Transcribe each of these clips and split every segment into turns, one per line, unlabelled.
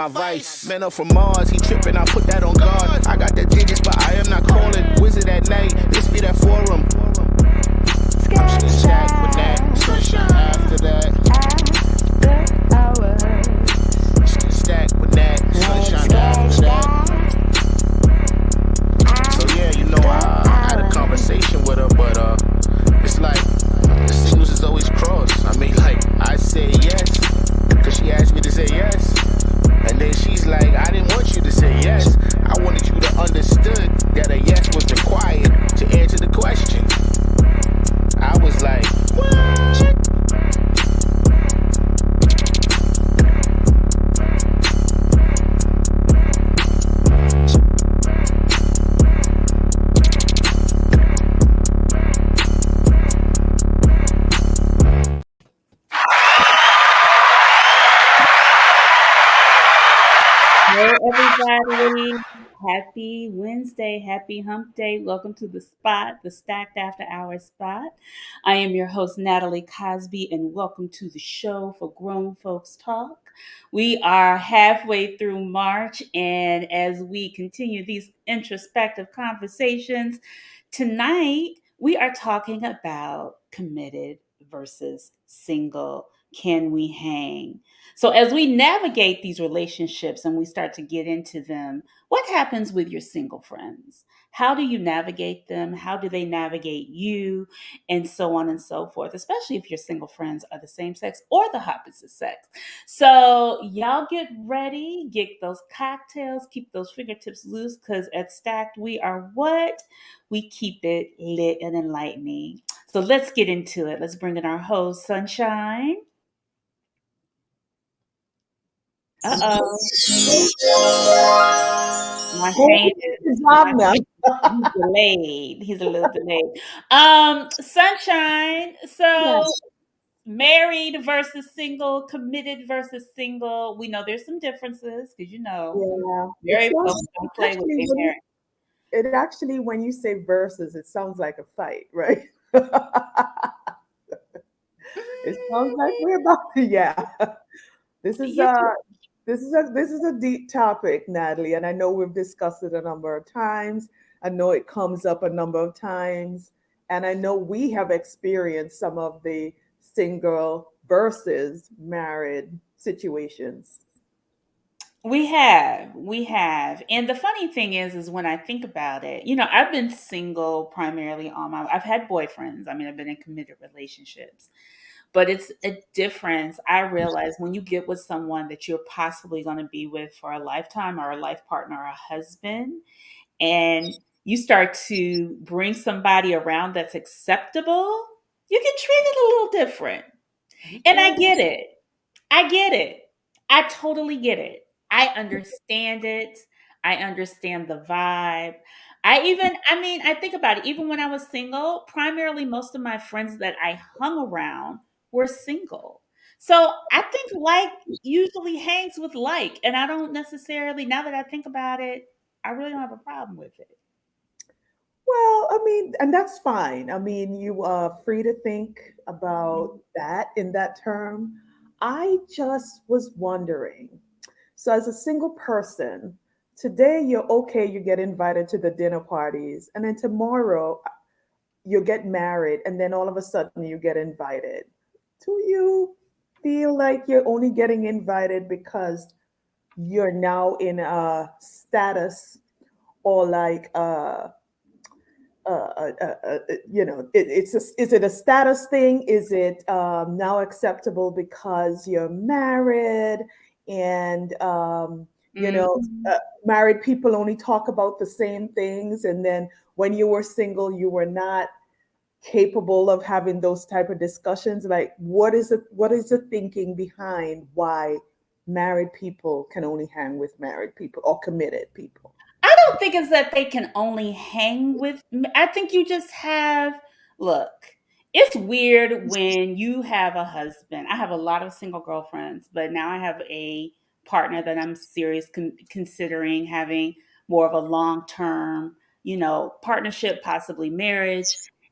my vice. Man up from Mars, he tripping, I put that on guard. I got the digits, but I am not calling. Wizard at night, this be that forum. I'm still stacked with that. Sunshine after that. Still stacked with that. Sunshine after that. So yeah, you know, I had a conversation with her, but it's like the signals is always crossed. I mean, like, I say yes, cause she asked me to say yes. And then she's like, I didn't want you to say yes. I wanted you to understood that a yes was required to answer the question. I was like, what?
Hey everybody, happy Wednesday, happy hump day. Welcome to the spot, the Stacked After Hours spot. I am your host, Natalie Cosby, and welcome to the show for Grown Folks Talk. We are halfway through March, and as we continue these introspective conversations, tonight we are talking about committed versus single. Can we hang? So, as we navigate these relationships and we start to get into them, what happens with your single friends? How do you navigate them? How do they navigate you? And so on and so forth, especially if your single friends are the same sex or the opposite sex. So, y'all get ready, get those cocktails, keep those fingertips loose, because at Stacked, we are what? We keep it lit and enlightening. So, let's get into it. Let's bring in our host, Sunshine. Uh-oh. My hand is
Good job now.
he's delayed. He's a little delayed. Sunshine. So
Yes.
married versus single, committed versus single. We know there's some differences because
Yeah. It
married folks
sounds
don't
it
play with
actually
their
when you
married.
it actually when you say verses, it sounds like a fight, right? It sounds like we're about to, yeah. This is
You
a
too.
this is a deep topic, Natalie, and I know we've discussed it a number of times. I know it comes up a number of times, and I know we have experienced some of the single versus married situations.
We have. And the funny thing is when I think about it, I've been single primarily I've had boyfriends. I mean, I've been in committed relationships. But it's a difference. I realize when you get with someone that you're possibly going to be with for a lifetime or a life partner or a husband, and you start to bring somebody around that's acceptable, you get treated a little different.
You
And I
can.
get it. I get it. I totally get it. I understand it. I understand the vibe. I think about it. Even when I was single, primarily most of my friends that I hung around were single. So I think like usually hangs with like. And I don't necessarily, now that I think about it, I really don't have a problem with it.
Well, I mean, and that's fine. I mean, you are free to think about that in that term. I just was wondering. So, as a single person, today you're okay, you get invited to the dinner parties, and then tomorrow you get married, and then all of a sudden you get invited. Do you feel like you're only getting invited because you're now in a status or like is it a status thing? Is it now acceptable because you're married and
Mhm.
married people only talk about the same things, and then when you were single, you were not capable of having those type of discussions. Like, what is the thinking behind why married people can only hang with married people or committed people?
I don't think it's that they can only hang with I think you just have look, it's weird when you have a husband. I have a lot of single girlfriends, but now I have a partner that I'm serious considering having more of a long-term, partnership, possibly marriage.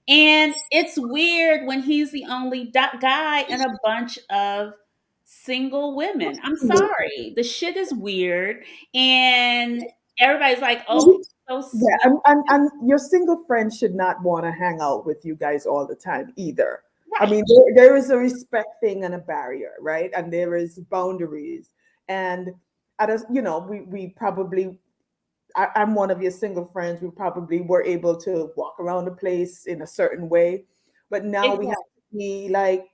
And it's weird when he's the only guy in a bunch of single women. I'm sorry. The shit is weird. And everybody's like, oh, he's so
Yeah,
sweet.
and your single friend should not want to hang out with you guys all the time either. I
Right.
mean, there is a respect thing and a barrier, right? And there is boundaries. And at a, we probably, I'm one of your single friends. We probably were able to walk around the place in a certain way, but now we have
Exactly.
to be like,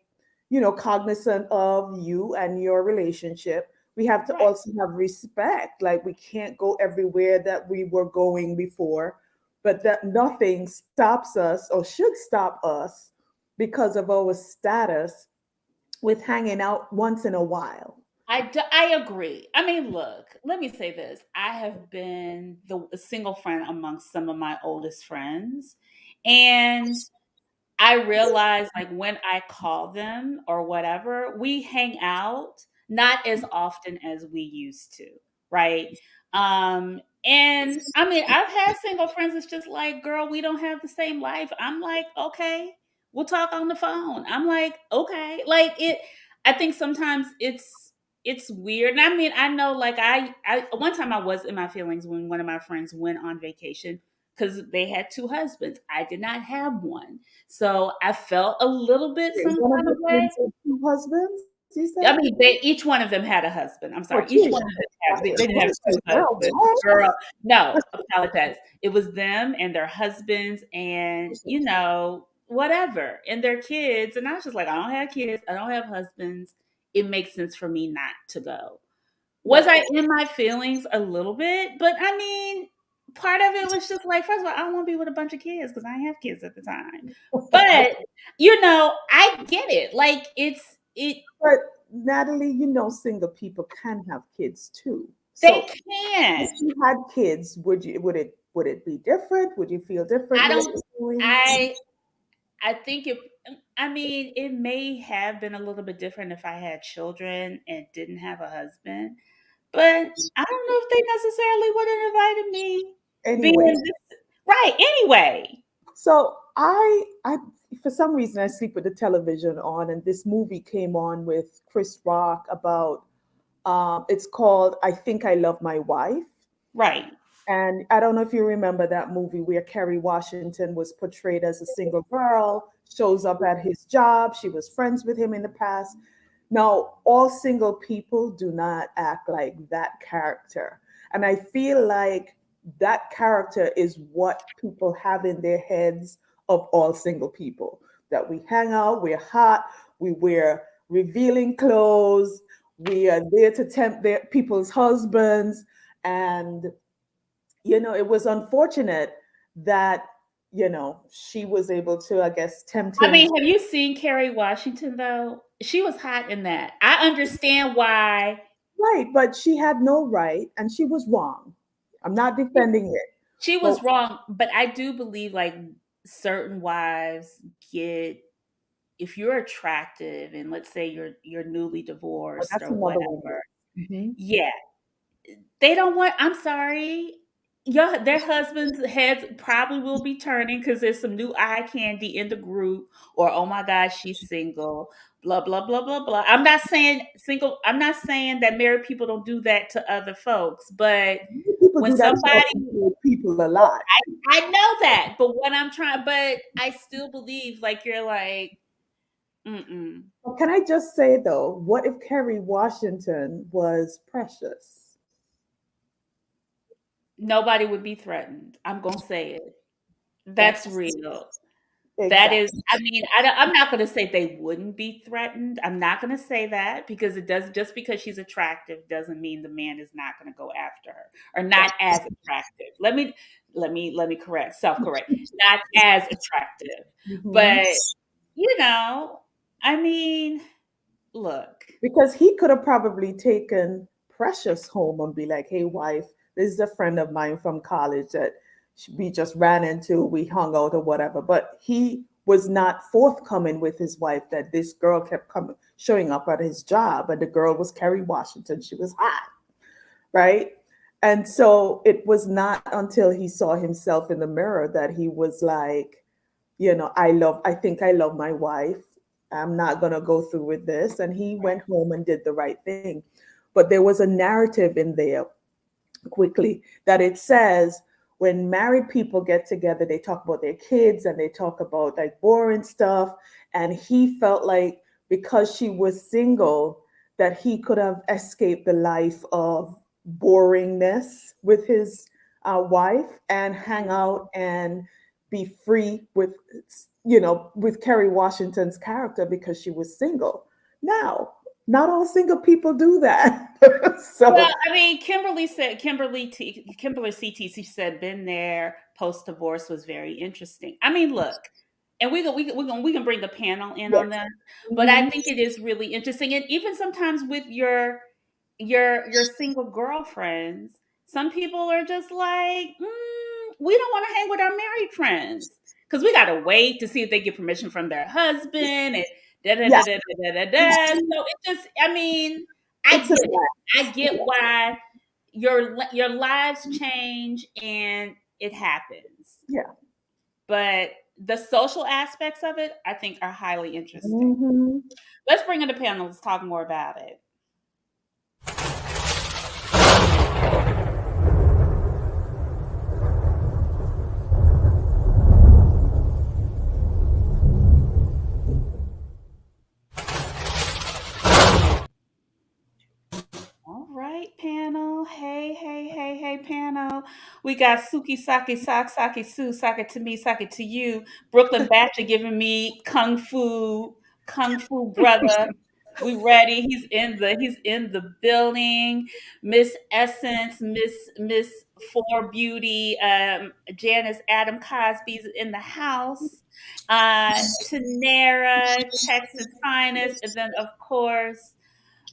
cognizant of you and your relationship. We have to
Right.
also have respect. Like we can't go everywhere that we were going before, but that nothing stops us or should stop us because of our status with hanging out once in a while.
I agree. I mean, look, let me say this. I have been the a single friend amongst some of my oldest friends. And I realize like when I call them or whatever, we hang out not as often as we used to, right? And I mean, I've had single friends that's just like, girl, we don't have the same life. I'm like, okay, we'll talk on the phone. I'm like, okay. Like it I think sometimes it's weird. And I mean, I know like I one time I was in my feelings when one of my friends went on vacation because they had two husbands. I did not have one. So I felt a little bit
Wait,
some
one of
kind of
your
way.
friends had two husbands, you said?
I mean, they each one of them had a husband. I'm
Oh,
sorry, each
geez.
one of them had. They didn't
What
have
is
two
that, girl?
husbands. Girl, no, apologize. It was them and their husbands, and whatever, and their kids. And I was just like, I don't have kids. I don't have husbands. It makes sense for me not to go. Was
Right.
I in my feelings a little bit? But I mean, part of it was just like, first of all, I don't want to be with a bunch of kids because I didn't have kids at the time. But I get it. Like it.
But Natalie, single people can have kids too.
They
So if
can.
you had kids, would it be different? Would you feel
I
differently
don't.
about doing?
I. I think it. I mean, it may have been a little bit different if I had children and didn't have a husband. But I don't know if they necessarily would have invited me.
Anyway,
Being right anyway.
so I for some reason I sleep with the television on, and this movie came on with Chris Rock about it's called I Think I Love My Wife.
Right.
And I don't know if you remember that movie where Kerry Washington was portrayed as a single girl, shows up at his job. She was friends with him in the past. Now, all single people do not act like that character. And I feel like that character is what people have in their heads of all single people, that we hang out, we're hot, we wear revealing clothes, we are there to tempt people's husbands. And it was unfortunate that, she was able to, I guess, tempt
I
him.
mean, have you seen Kerry Washington though? She was hot in that. I understand why
Right, but she had no right and she was wrong. I'm not defending it.
she
But
was wrong, but I do believe like certain wives get if you're attractive and let's say you're newly divorced
that's
or
another one.
whatever.
Hmm.
Yeah, they don't want I'm sorry. Their husbands' heads probably will be turning because there's some new eye candy in the group, or oh my gosh, she's single, blah, blah, blah, blah, blah. I'm not saying single, I'm not saying that married people don't do that to other folks, but
People
when
do that to
somebody
other people a lot.
I know that, but what I'm trying but I still believe like you're like, mm-mm.
But can I just say though, what if Kerry Washington was precious?
Nobody would be threatened. I'm gonna say it. That's
That's
real. That is
exactly.
I mean, I'm not gonna say they wouldn't be threatened. I'm not gonna say that because it does just because she's attractive doesn't mean the man is not gonna go after her or not as attractive. Let me correct, self-correct. Not as attractive.
Mhm.
But, you know, I mean, look,
Because he could have probably taken Precious home and be like, hey, wife, this is a friend of mine from college that we just ran into, we hung out or whatever. But he was not forthcoming with his wife that this girl kept coming, showing up at his job. And the girl was Kerry Washington. She was hot, right? And so it was not until he saw himself in the mirror that he was like, I think I love my wife. I'm not going to go through with this. And he went home and did the right thing. But there was a narrative in there quickly that it says when married people get together, they talk about their kids and they talk about like boring stuff. And he felt like because she was single, that he could have escaped the life of boringness with his wife and hang out and be free with, with Kerry Washington's character because she was single. Now, not all single people do that.
Well,
So
I mean, Kimberly CTC said, "Been there. Post divorce was very interesting." I mean, look, and we can bring the panel in
yeah.
on that, but I
Mhm.
think it is really interesting, and even sometimes with your single girlfriends, some people are just like, we don't want to hang with our married friends because we got to wait to see if they get permission from their husband and da da
Yeah,
da da da da da. So it just, I mean, I
it's a
get it.
lot.
I get why your lives change and it happens,
Yeah.
but the social aspects of it, I think, are highly interesting.
Hmm.
Let's bring in the panel. Let's talk more about it. All right, panel. Hey, hey, hey, hey, panel. We got Suki Sake Sake Su Sake to me, Sake to you. Brooklyn Batcher giving me Kung Fu brother. We ready? He's in the building. Miss Essence, Miss For Beauty, Janice Adam Cosby's in the house. Tanera, Texas finest, and then of course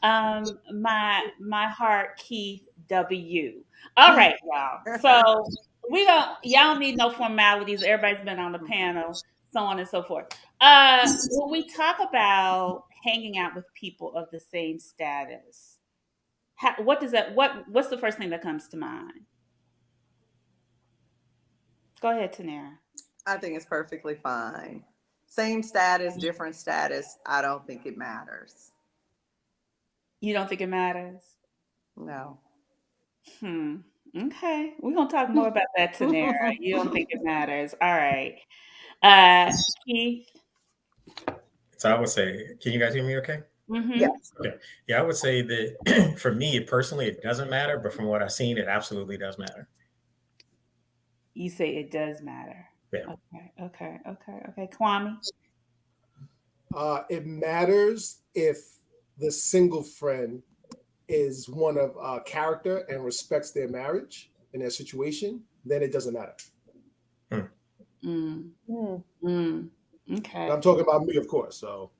my heart Keith W. All right, y'all. So y'all don't need no formalities. Everybody's been on the panel, so on and so forth. When we talk about hanging out with people of the same status, what does that what's the first thing that comes to mind? Go ahead, Tanera.
I think it's perfectly fine. Same status, different status. I don't think it matters.
You don't think it matters?
No.
Hmm. Okay. We're gonna talk more about that, Tanera. You don't think it matters. All right. Uh Keith.
So I would say, can you guys hear me okay?
Mm-hmm.
Yes.
Okay. Yeah, I would say that for me personally, it doesn't matter, but from what I've seen, it absolutely does matter.
You say it does matter.
Yeah.
Okay. Kwame,
It matters if the single friend is one of character and respects their marriage and their situation, then it doesn't matter.
Hmm.
mm,
Mm.
mm,
And
okay.
I'm talking about me, of course. So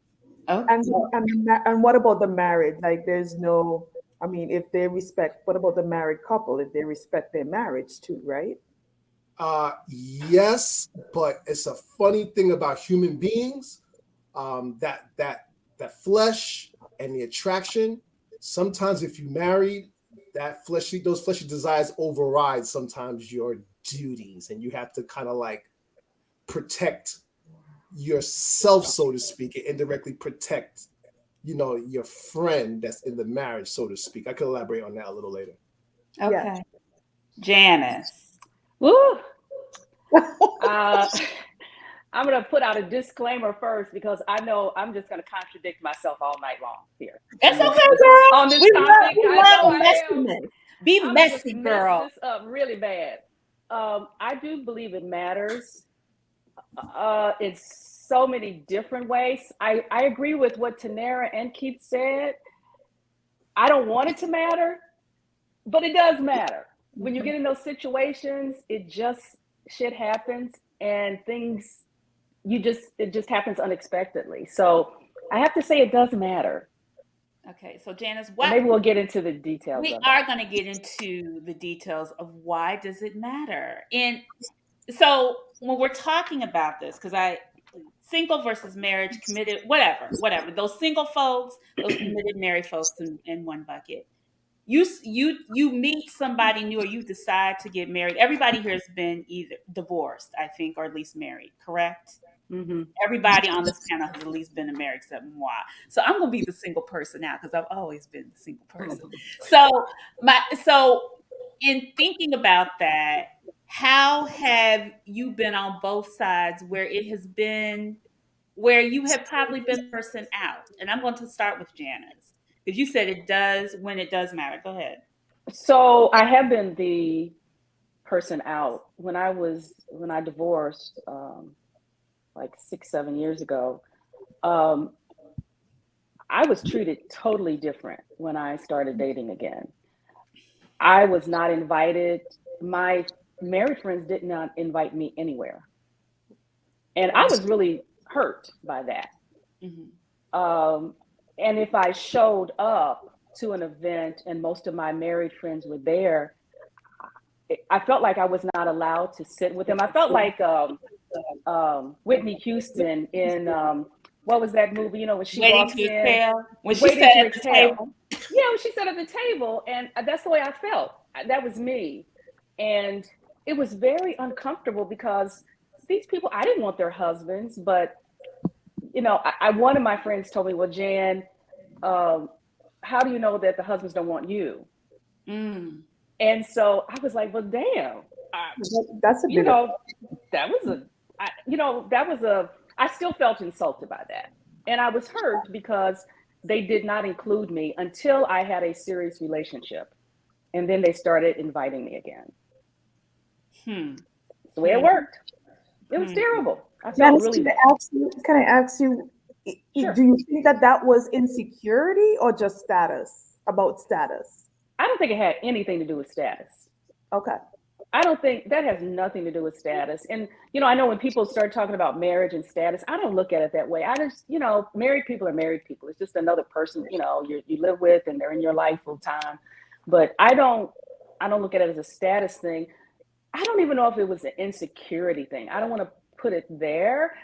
Oh,
And what about the married? Like, there's no. I mean, if they respect, what about the married couple? If they respect their marriage too, right?
yes, but it's a funny thing about human beings, that flesh and the attraction. Sometimes if you married, those fleshy desires override sometimes your duties, and you have to kind of like protect yourself, so to speak, and indirectly protect, your friend that's in the marriage, so to speak. I could elaborate on that a little later.
Yes.
okay. Janice.
Woo! Uh, I'm going to put out a disclaimer first because I know I'm just going to contradict myself all night long here
It's
on this
okay,
this
girl.
on this
We love
topic.
we
I know
love
I am.
messiness. Be
I'm gonna just
messy,
mess
girl.
this up really bad. I do believe it matters in so many different ways. I agree with what Tanera and Keith said. I don't want it to matter, but it does matter. When you
Okay.
get in those situations, it just shit happens and things it just happens unexpectedly. So I have to say it does matter.
Okay. So Janice,
And maybe we'll get into the details
we
of it.
are going to get into the details of why does it matter. And so when we're talking about this, because I single versus marriage, committed, whatever. Those single folks, those committed married folks in one bucket. You meet somebody new or you decide to get married. Everybody here has been either divorced, I think, or at least married, correct?
Mm-hmm.
Everybody on this panel has at least been married except moi. So I'm gonna be the single person now because I've always been the single person. So in thinking about that, how have you been on both sides where it has been where you have probably been the person out? And I'm going to start with Janice because you said it does when it does matter. Go ahead.
So I have been the person out when I divorced like 6, 7 years ago. Um, I was treated totally different when I started dating again. I was not invited. My married friends did not invite me anywhere. And I
Wow.
was really hurt by that.
Mhm.
Um, and if I showed up to an event and most of my married friends were there, I felt like I was not allowed to sit with them. I felt like Whitney Houston in what was that movie? You know, when she
Waiting
walks
to
in,
exhale. When she
waiting
sat
to
at the
exhale.
table.
Yeah, when she sat at the table, and that's the way I felt. That was me, and it was very uncomfortable because these people, I didn't want their husbands, but one of my friends told me, "Well, Jan, um, how do you know that the husbands don't want you?"
Mm.
And so I was like, "Well, damn,
That's a
you
bit
know, that was that was a." I still felt insulted by that, and I was hurt because they did not include me until I had a serious relationship, and then they started inviting me again.
Hmm.
It's the way it
Hmm.
worked. It was
Hmm.
terrible. I felt
Janice,
really bad.
can I ask you, do
Sure.
you think that that was insecurity or just status, about status?
I don't think it had anything to do with status.
Okay.
I don't think that has nothing to do with status. And, I know when people start talking about marriage and status, I don't look at it that way. I just, married people are married people. It's just another person, you live with and they're in your life full time. But I don't look at it as a status thing. I don't even know if it was an insecurity thing. I don't want to put it there.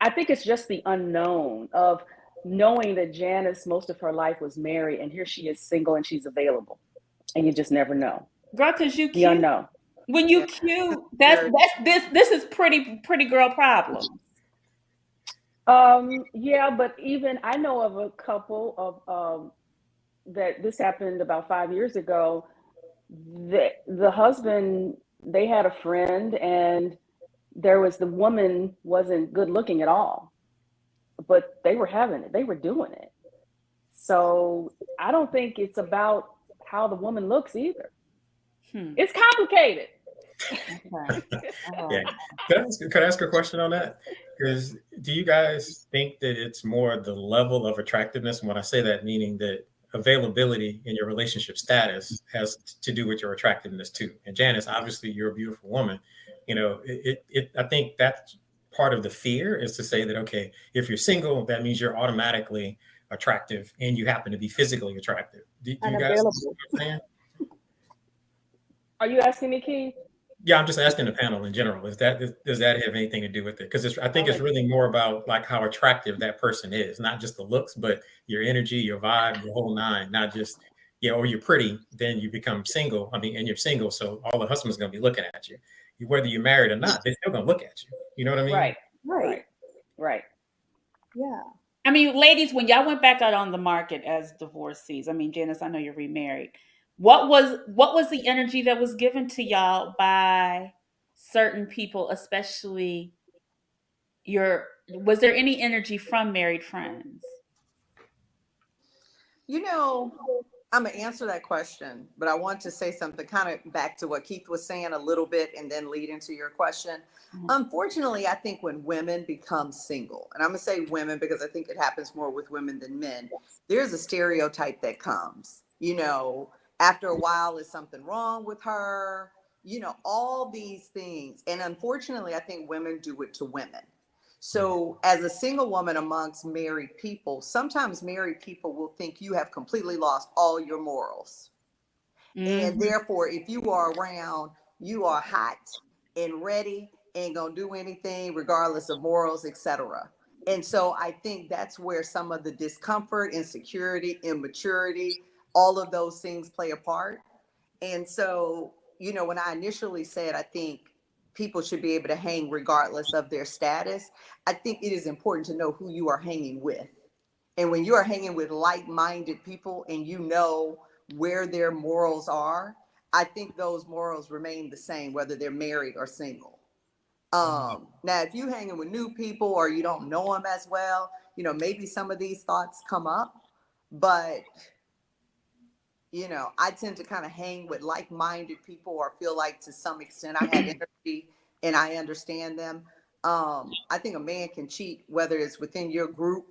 I think it's just the unknown of knowing that Janice, most of her life was married, and here she is single and she's available. And you just never know.
Girl, cause you
The
cute.
unknown.
When
Yeah.
you cute, this is pretty girl problem.
Yeah, but even I know of a couple of that this happened about 5 years ago. The husband, they had a friend, and the woman wasn't good looking at all, but they were having it, they were doing it. So I don't think it's about how the woman looks either.
Hmm.
It's complicated.
Okay.
Yeah. Could I ask a question on that? Because do you guys think that it's more the level of attractiveness? And when I say that, meaning that availability in your relationship status has to do with your attractiveness too. And Janice, obviously, you're a beautiful woman. I think that's part of the fear is to say that, okay, if you're single, that means you're automatically attractive and you happen to be physically attractive. Do you guys
Unavailable.
see what I'm saying?
Are you asking me, Keith?
Yeah, I'm just asking the panel in general. Does that have anything to do with it? Because I think
I'll
it's
let
really more about like how attractive that person is, not just the looks, but your energy, your vibe, your whole nine. Not just or you're pretty, then you become single. I mean, and you're single, so all the husband's gonna be looking at you. Whether you're married or not, they're still gonna look at you. You know what I mean?
right,
Right.
right, right.
Yeah.
I mean, ladies, when y'all went back out on the market as divorcees, I mean, Janice, I know you're remarried. What was the energy that was given to y'all by certain people, especially was there any energy from married friends?
You know, I'm gonna answer that question, but I want to say something kind of back to what Keith was saying a little bit and then lead into your question.
Mhm.
Unfortunately, I think when women become single, and I'm gonna say women because I think it happens more with women than men, there's a stereotype that comes, after a while, is something wrong with her, all these things. And unfortunately, I think women do it to women. So, as a single woman amongst married people, sometimes married people will think you have completely lost all your morals. And
Mhm.
therefore, if you are around, you are hot and ready, ain't gonna do anything regardless of morals, etc. And so I think that's where some of the discomfort, insecurity, immaturity, all of those things play a part. And so, when I initially said, I think people should be able to hang regardless of their status. I think it is important to know who you are hanging with. And when you are hanging with like-minded people and you know where their morals are, I think those morals remain the same, whether they're married or single. Now, if you hanging with new people or you don't know them as well, you know, maybe some of these thoughts come up, but you know, I tend to kind of hang with like-minded people or feel like to some extent I have energy and I understand them. I think a man can cheat, whether it's within your group,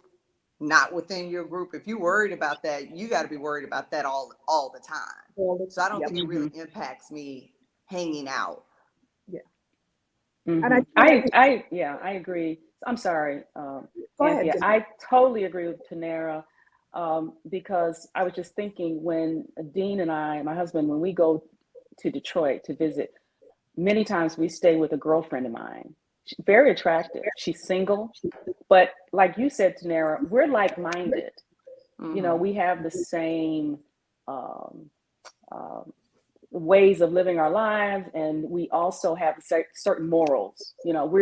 not within your group. If you're worried about that, you got to be worried about that all the time. So I don't think it really impacts me hanging out.
Yeah.
And I agree. I'm sorry,
Go
Anthea.
ahead.
I totally agree with Tanera, because I was just thinking when Dean and I, my husband, when we go to Detroit to visit, many times we stay with a girlfriend of mine. She's very attractive. She's single, but like you said, Tanera, we're like-minded. You know, we have the same ways of living our lives, and we also have certain morals. You know,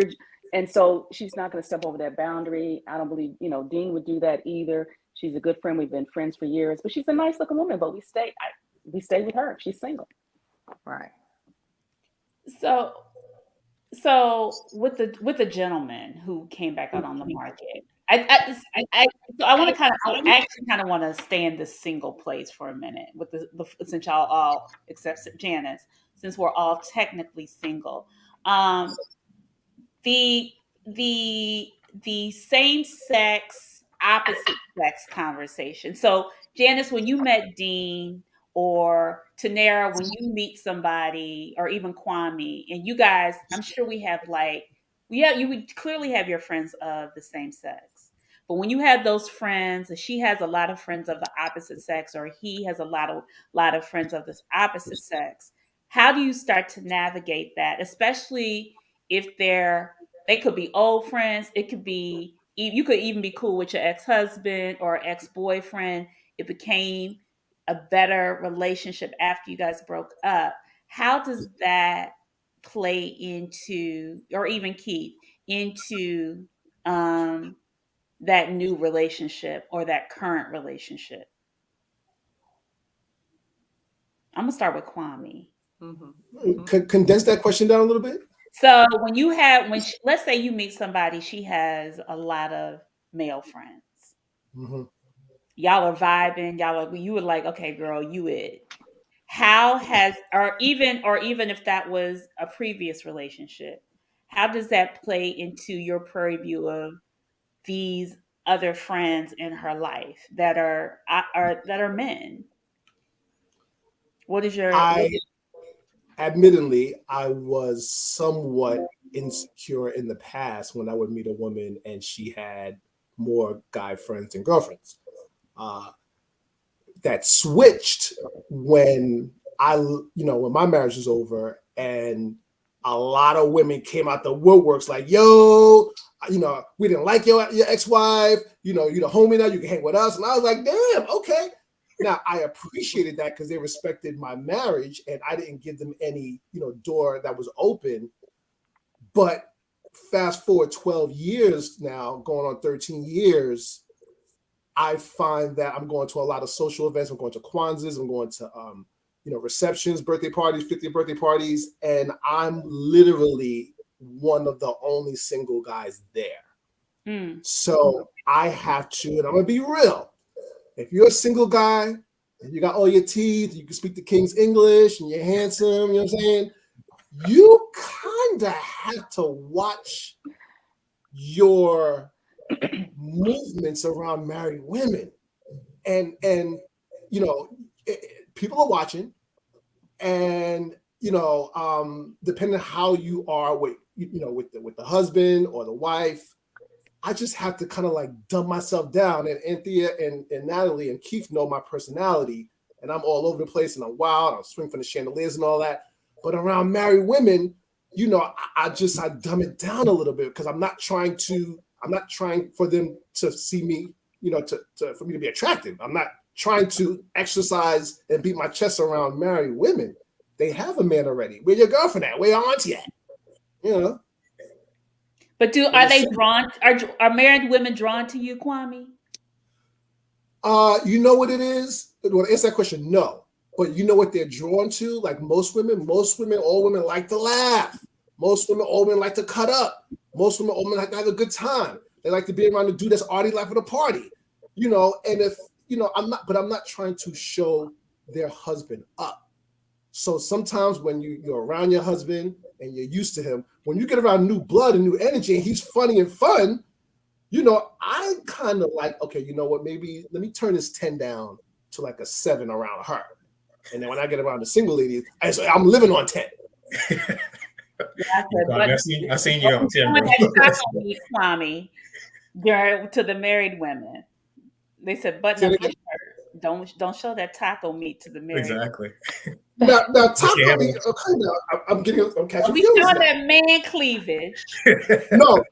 and so she's not going to step over that boundary. I don't believe, you know, Dean would do that either. She's a good friend. We've been friends for years, but she's a nice looking woman. But we stay with her. She's single.
Right.
So with the gentleman who came back out on the market, so I want to I actually kind of want to stay in the single place for a minute with since y'all all except Janice, since we're all technically single. The the same sex, opposite sex conversation. So Janice, when you met Dean, or Tanera, when you meet somebody, or even Kwame, and you guys, I'm sure we have you would clearly have your friends of the same sex. But when you have those friends, and she has a lot of friends of the opposite sex, or he has a lot of friends of the opposite sex, how do you start to navigate that, especially if they could be old friends, it could be, you could even be cool with your ex-husband or ex-boyfriend. It became a better relationship after you guys broke up. How does that play into, or even Keith, into that new relationship or that current relationship? I'm gonna start with Kwame.
Condense that question down a little bit.
So let's say you meet somebody, she has a lot of male friends. Y'all are vibing. You were like, okay, girl, you it. How has, or even if that was a previous relationship, how does that play into your purview of these other friends in her life that are men? What is your?
Admittedly, I was somewhat insecure in the past when I would meet a woman and she had more guy friends than girlfriends. That switched when when my marriage was over, and a lot of women came out the woodworks like, yo, we didn't like your ex-wife, you're the homie now, you can hang with us. And I was like, damn, okay. Now, I appreciated that because they respected my marriage and I didn't give them any, door that was open. But fast forward 12 years now, going on 13 years, I find that I'm going to a lot of social events. I'm going to Kwanzaa's, I'm going to, receptions, birthday parties, 50th birthday parties, and I'm literally one of the only single guys there. So I have to, and I'm going to be real. If you're a single guy and you got all your teeth, you can speak the King's English and you're handsome, you know what I'm saying? You kind of have to watch your movements around married women. And people are watching, and depending on how you are with the husband or the wife, I just have to kind of like dumb myself down. And Anthea and Natalie and Keith know my personality, and I'm all over the place and I'm wild. I'm swinging from the chandeliers and all that. But around married women, I dumb it down a little bit because I'm not trying for them to see me, for me to be attractive. I'm not trying to exercise and beat my chest around married women. They have a man already. Where your girlfriend at? Where your auntie at? You know.
But are they drawn? Are married women drawn to you, Kwame?
You know what it is? Well, to answer that question, no. But you know what they're drawn to? Like most women, all women like to laugh. Most women, all women like to cut up. Most women, all women like to have a good time. They like to be around the dude that's already life of the party. You know, and if, you know, I'm not trying to show their husband up. So sometimes when you're around your husband and you're used to him, when you get around new blood and new energy and he's funny and fun, you know, I kind of like, okay, you know what, maybe let me turn this 10 down to like a 7 around her. And then when I get around the single ladies, I'm living on 10.
I seen you on 10, bro.
Kwame, to the married women. They said, button up your shirt. Don't show that taco meat to the married.
Exactly.
Now taco meat. Okay, now I'm catching
we
feelings.
Show that man cleavage.
No,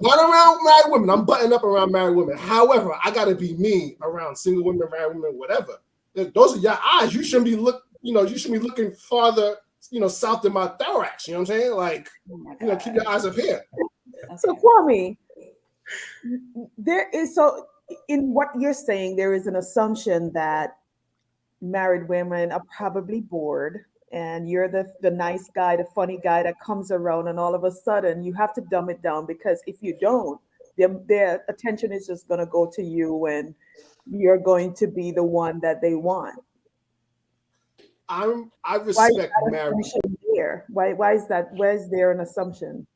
not around married women. I'm butting up around married women. However, I gotta be me around single women, married women, whatever. Those are your eyes. You shouldn't be looking farther, south than my thorax. You know what I'm saying? Like, keep your eyes up here.
So Kwame, there is in what you're saying, there is an assumption that married women are probably bored and you're the nice guy, the funny guy that comes around, and all of a sudden you have to dumb it down, because if you don't, their attention is just going to go to you and you're going to be the one that they want.
I respect marriage.
Why is that? Where is there an assumption?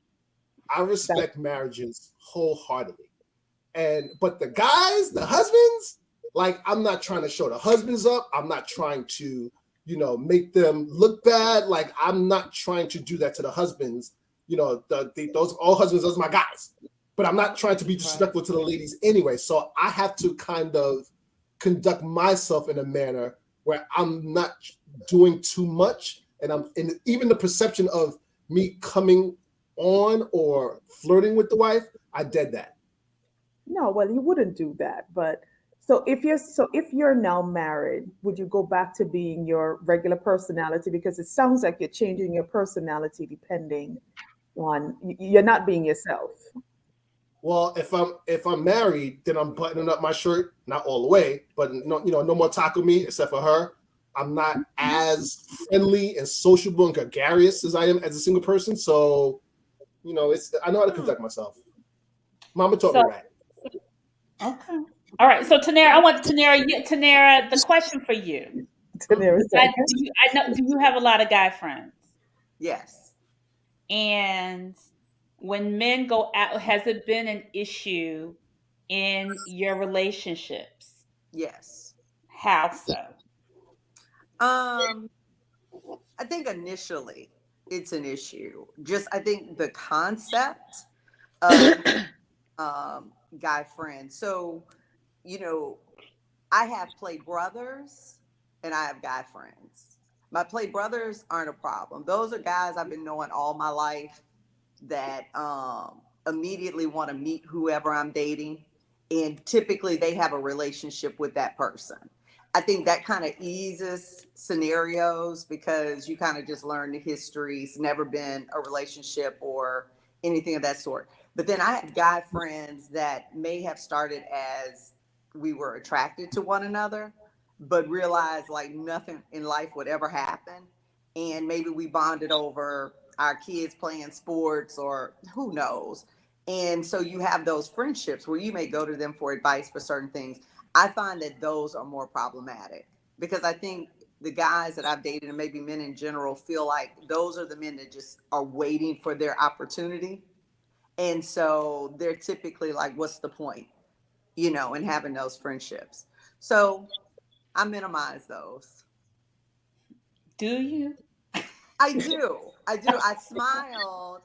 I respect marriages wholeheartedly. But the guys, the husbands, like, I'm not trying to show the husbands up. I'm not trying to, make them look bad. Like, I'm not trying to do that to the husbands. Those all husbands, those are my guys. But I'm not trying to be disrespectful to the ladies anyway. So I have to kind of conduct myself in a manner where I'm not doing too much. And even the perception of me coming on or flirting with the wife, I did that.
No, well, you wouldn't do that. But so if you're now married, would you go back to being your regular personality? Because it sounds like you're changing your personality depending on you're not being yourself.
Well, if I'm married, then I'm buttoning up my shirt, not all the way, but no more taco meat except for her. I'm not as friendly and sociable and gregarious as I am as a single person. So, I know how to conduct myself. Mama taught me right.
Okay. All right. So Tanera, I want Tanera, the question for you.
Tanera,
do you have a lot of guy friends?
Yes.
And when men go out, has it been an issue in your relationships?
Yes.
How so?
I think initially it's an issue. I think the concept of guy friends. So, I have play brothers and I have guy friends. My play brothers aren't a problem. Those are guys I've been knowing all my life that immediately want to meet whoever I'm dating. And typically they have a relationship with that person. I think that kind of eases scenarios because you kind of just learn the history. It's never been a relationship or anything of that sort. But then I have guy friends that may have started as we were attracted to one another, but realized like nothing in life would ever happen. And maybe we bonded over our kids playing sports or who knows. And so you have those friendships where you may go to them for advice for certain things. I find that those are more problematic because I think the guys that I've dated and maybe men in general feel like those are the men that just are waiting for their opportunity. And so they're typically like, what's the point, in having those friendships? So I minimize those.
Do you?
I do. I smiled.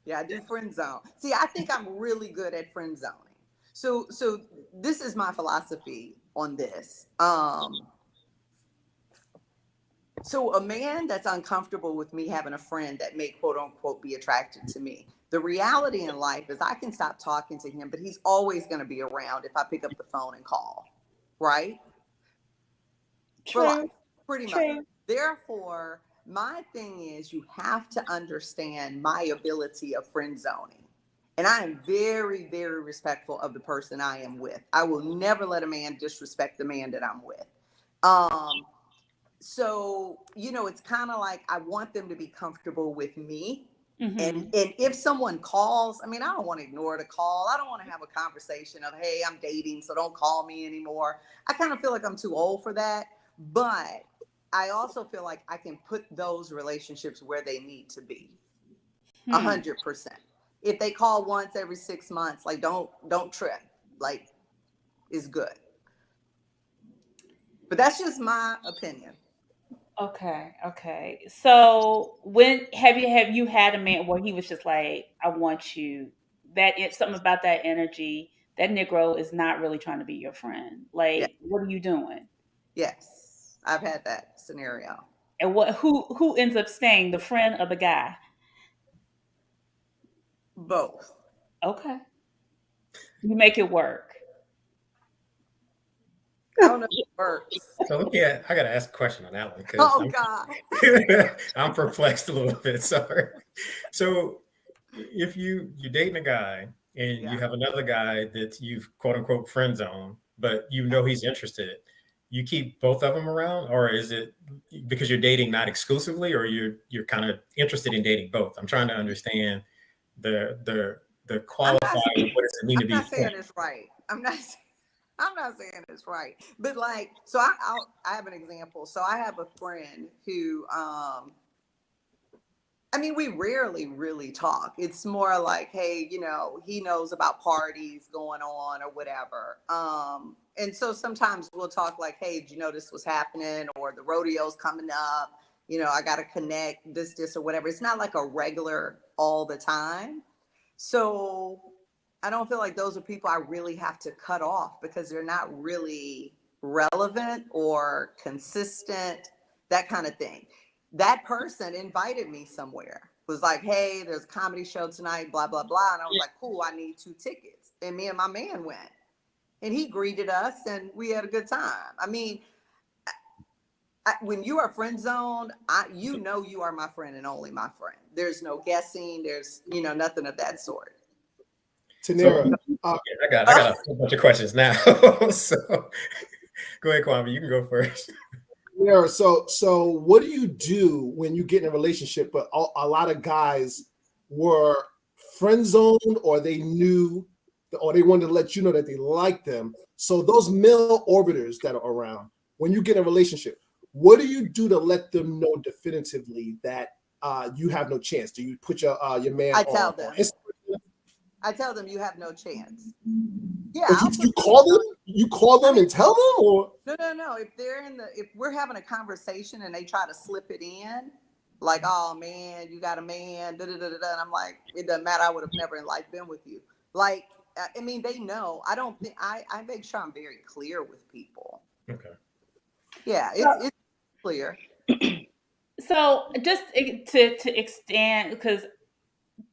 Yeah, I do friend zone. See, I think I'm really good at friend zoning. So this is my philosophy on this. So a man that's uncomfortable with me having a friend that may quote unquote be attracted to me. The reality in life is I can stop talking to him, but he's always going to be around if I pick up the phone and call, right?
True.
For life, pretty much. Therefore, my thing is you have to understand my ability of friend zoning. And I am very, very respectful of the person I am with. I will never let a man disrespect the man that I'm with. So, it's kind of like I want them to be comfortable with me. And if someone calls, I don't want to ignore the call. I don't want to have a conversation of, hey, I'm dating, so don't call me anymore. I kind of feel like I'm too old for that. But I also feel like I can put those relationships where they need to be. 100%. If they call once every 6 months, like don't trip. Like, it's good. But that's just my opinion.
Okay. So when have you had a man where he was just like, I want you, that it's something about that energy, that Negro is not really trying to be your friend.
Yeah.
Like, what are you doing?
Yes. I've had that scenario.
And who ends up staying, the friend or the guy?
Both.
Okay. You make it work.
I don't know if it works.
So I got to ask a question on that one because
God.
I'm perplexed a little bit. Sorry. So if you're dating a guy and you have another guy that you've quote unquote friend zone, but he's interested, you keep both of them around, or is it because you're dating not exclusively, or you're kind of interested in dating both? I'm trying to understand the qualifier. What does it mean to be?
I'm not saying it's right. I'm not saying it's right, but like, so I have an example. So I have a friend who, we rarely really talk. It's more like, hey, he knows about parties going on or whatever. And so sometimes we'll talk like, hey, did you know this was happening, or the rodeo's coming up? I got to connect this or whatever. It's not like a regular all the time. So I don't feel like those are people I really have to cut off because they're not really relevant or consistent, that kind of thing. That person invited me somewhere, was like, hey, there's a comedy show tonight, blah, blah, blah. And I was like, cool, I need 2 tickets. And me and my man went. And he greeted us and we had a good time. When you are friend zoned, you are my friend and only my friend. There's no guessing. There's, nothing of that sort.
Tanera, I got a whole bunch of questions now. So go ahead, Kwame. You can go first.
Yeah. So what do you do when you get in a relationship, but a lot of guys were friend zoned, or they knew, or they wanted to let you know that they like them? So those male orbiters that are around, when you get in a relationship, what do you do to let them know definitively that you have no chance? Do you put your man?
I tell them. I tell them you have no chance. Yeah.
You call them? You call them and tell them, or
no. If we're having a conversation and they try to slip it in, like, oh man, you got a man, and I'm like, it doesn't matter. I would have never in life been with you. Like, they know. I don't think I make sure I'm very clear with people.
Okay.
Yeah, it's clear.
So just to extend, because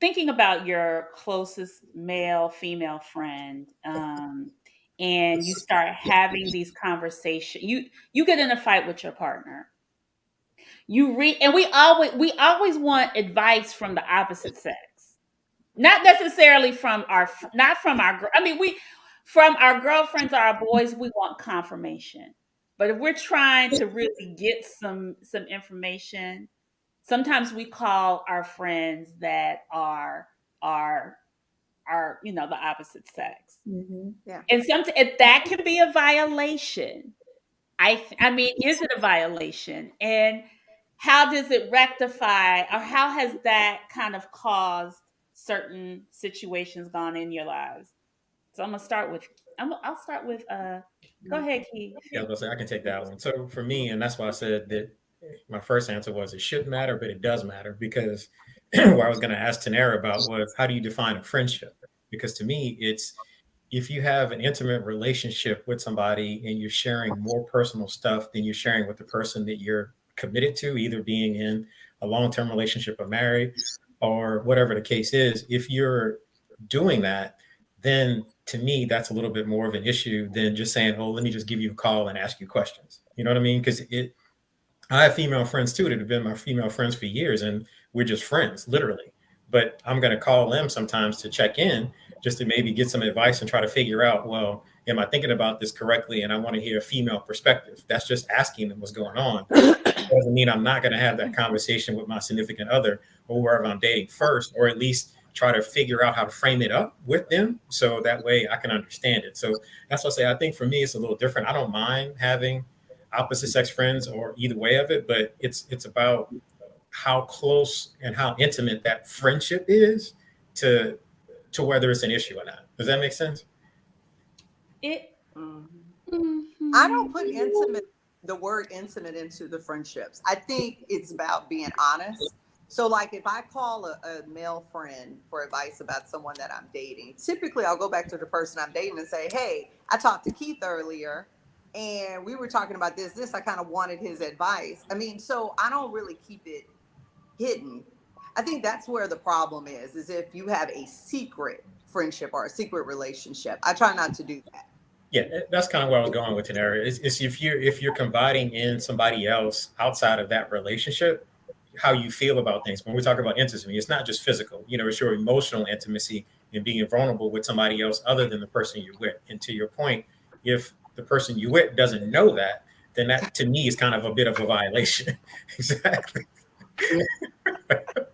thinking about your closest male, female friend, and you start having these conversations, you get in a fight with your partner. And we always want advice from the opposite sex, not necessarily from our from our girlfriends or our boys. We want confirmation, but if we're trying to really get some information, sometimes we call our friends that are the opposite sex.
Yeah.
And that can be a violation. Is it a violation? And how does it rectify, or how has that kind of caused certain situations gone in your lives? So I'll start with go ahead, Keith.
Yeah, I can take that one. So for me, and that's why I said that my first answer was it shouldn't matter, but it does matter, because what I was going to ask Tanera about was, how do you define a friendship? Because to me, it's if you have an intimate relationship with somebody and you're sharing more personal stuff than you're sharing with the person that you're committed to, either being in a long-term relationship or married or whatever the case is, if you're doing that, then to me, that's a little bit more of an issue than just saying, oh, let me just give you a call and ask you questions. You know what I mean? Because I have female friends too that have been my female friends for years, and we're just friends, literally. But I'm going to call them sometimes to check in, just to maybe get some advice and try to figure out, well, am I thinking about this correctly? And I want to hear a female perspective. That's just asking them what's going on. Doesn't mean I'm not going to have that conversation with my significant other or whoever I'm dating first, or at least try to figure out how to frame it up with them so that way I can understand it. So that's what I say. I think for me, it's a little different. I don't mind having opposite sex friends or either way of it, but it's about how close and how intimate that friendship is to whether it's an issue or not. Does that make sense?
It.
I don't put the word intimate into the friendships. I think it's about being honest. So like if I call a male friend for advice about someone that I'm dating, typically I'll go back to the person I'm dating and say, hey, I talked to Keith earlier and we were talking about this, I kind of wanted his advice. I mean, so I don't really keep it hidden. I think that's where the problem is if you have a secret friendship or a secret relationship. I try not to do that.
Yeah, that's kind of where I was going with Tanera. Is if you're confiding in somebody else outside of that relationship, how you feel about things. When we talk about intimacy, it's not just physical. It's your emotional intimacy and being vulnerable with somebody else other than the person you're with. And to your point, if the person you're with doesn't know that, then that to me is kind of a bit of a violation. Exactly.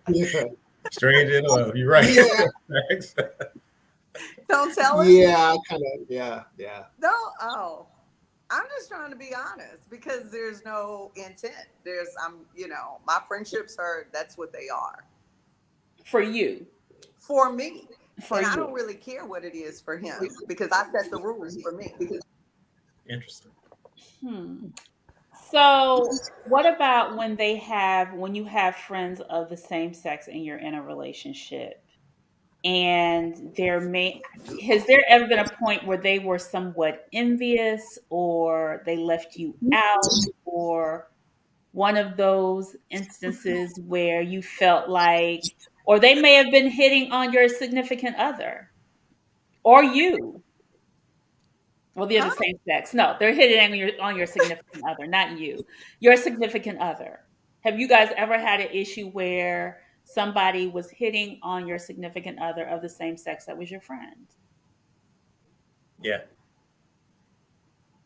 Yeah.
Strange in love. You're right.
Yeah. Don't tell us.
Yeah, kind of. Yeah.
No. Oh, I'm just trying to be honest because there's no intent. My friendships that's what they are.
For you.
For me.
And
I don't really care what it is for him because I set the rules for me.
Interesting.
So what about when you have friends of the same sex and you're in a relationship? And has there ever been a point where they were somewhat envious or they left you out, or one of those instances where you felt like, or they may have been hitting on your significant other or you? Well, they're the same sex. No, they're hitting on your significant other, not you. Your significant other. Have you guys ever had an issue where somebody was hitting on your significant other of the same sex that was your friend?
Yeah.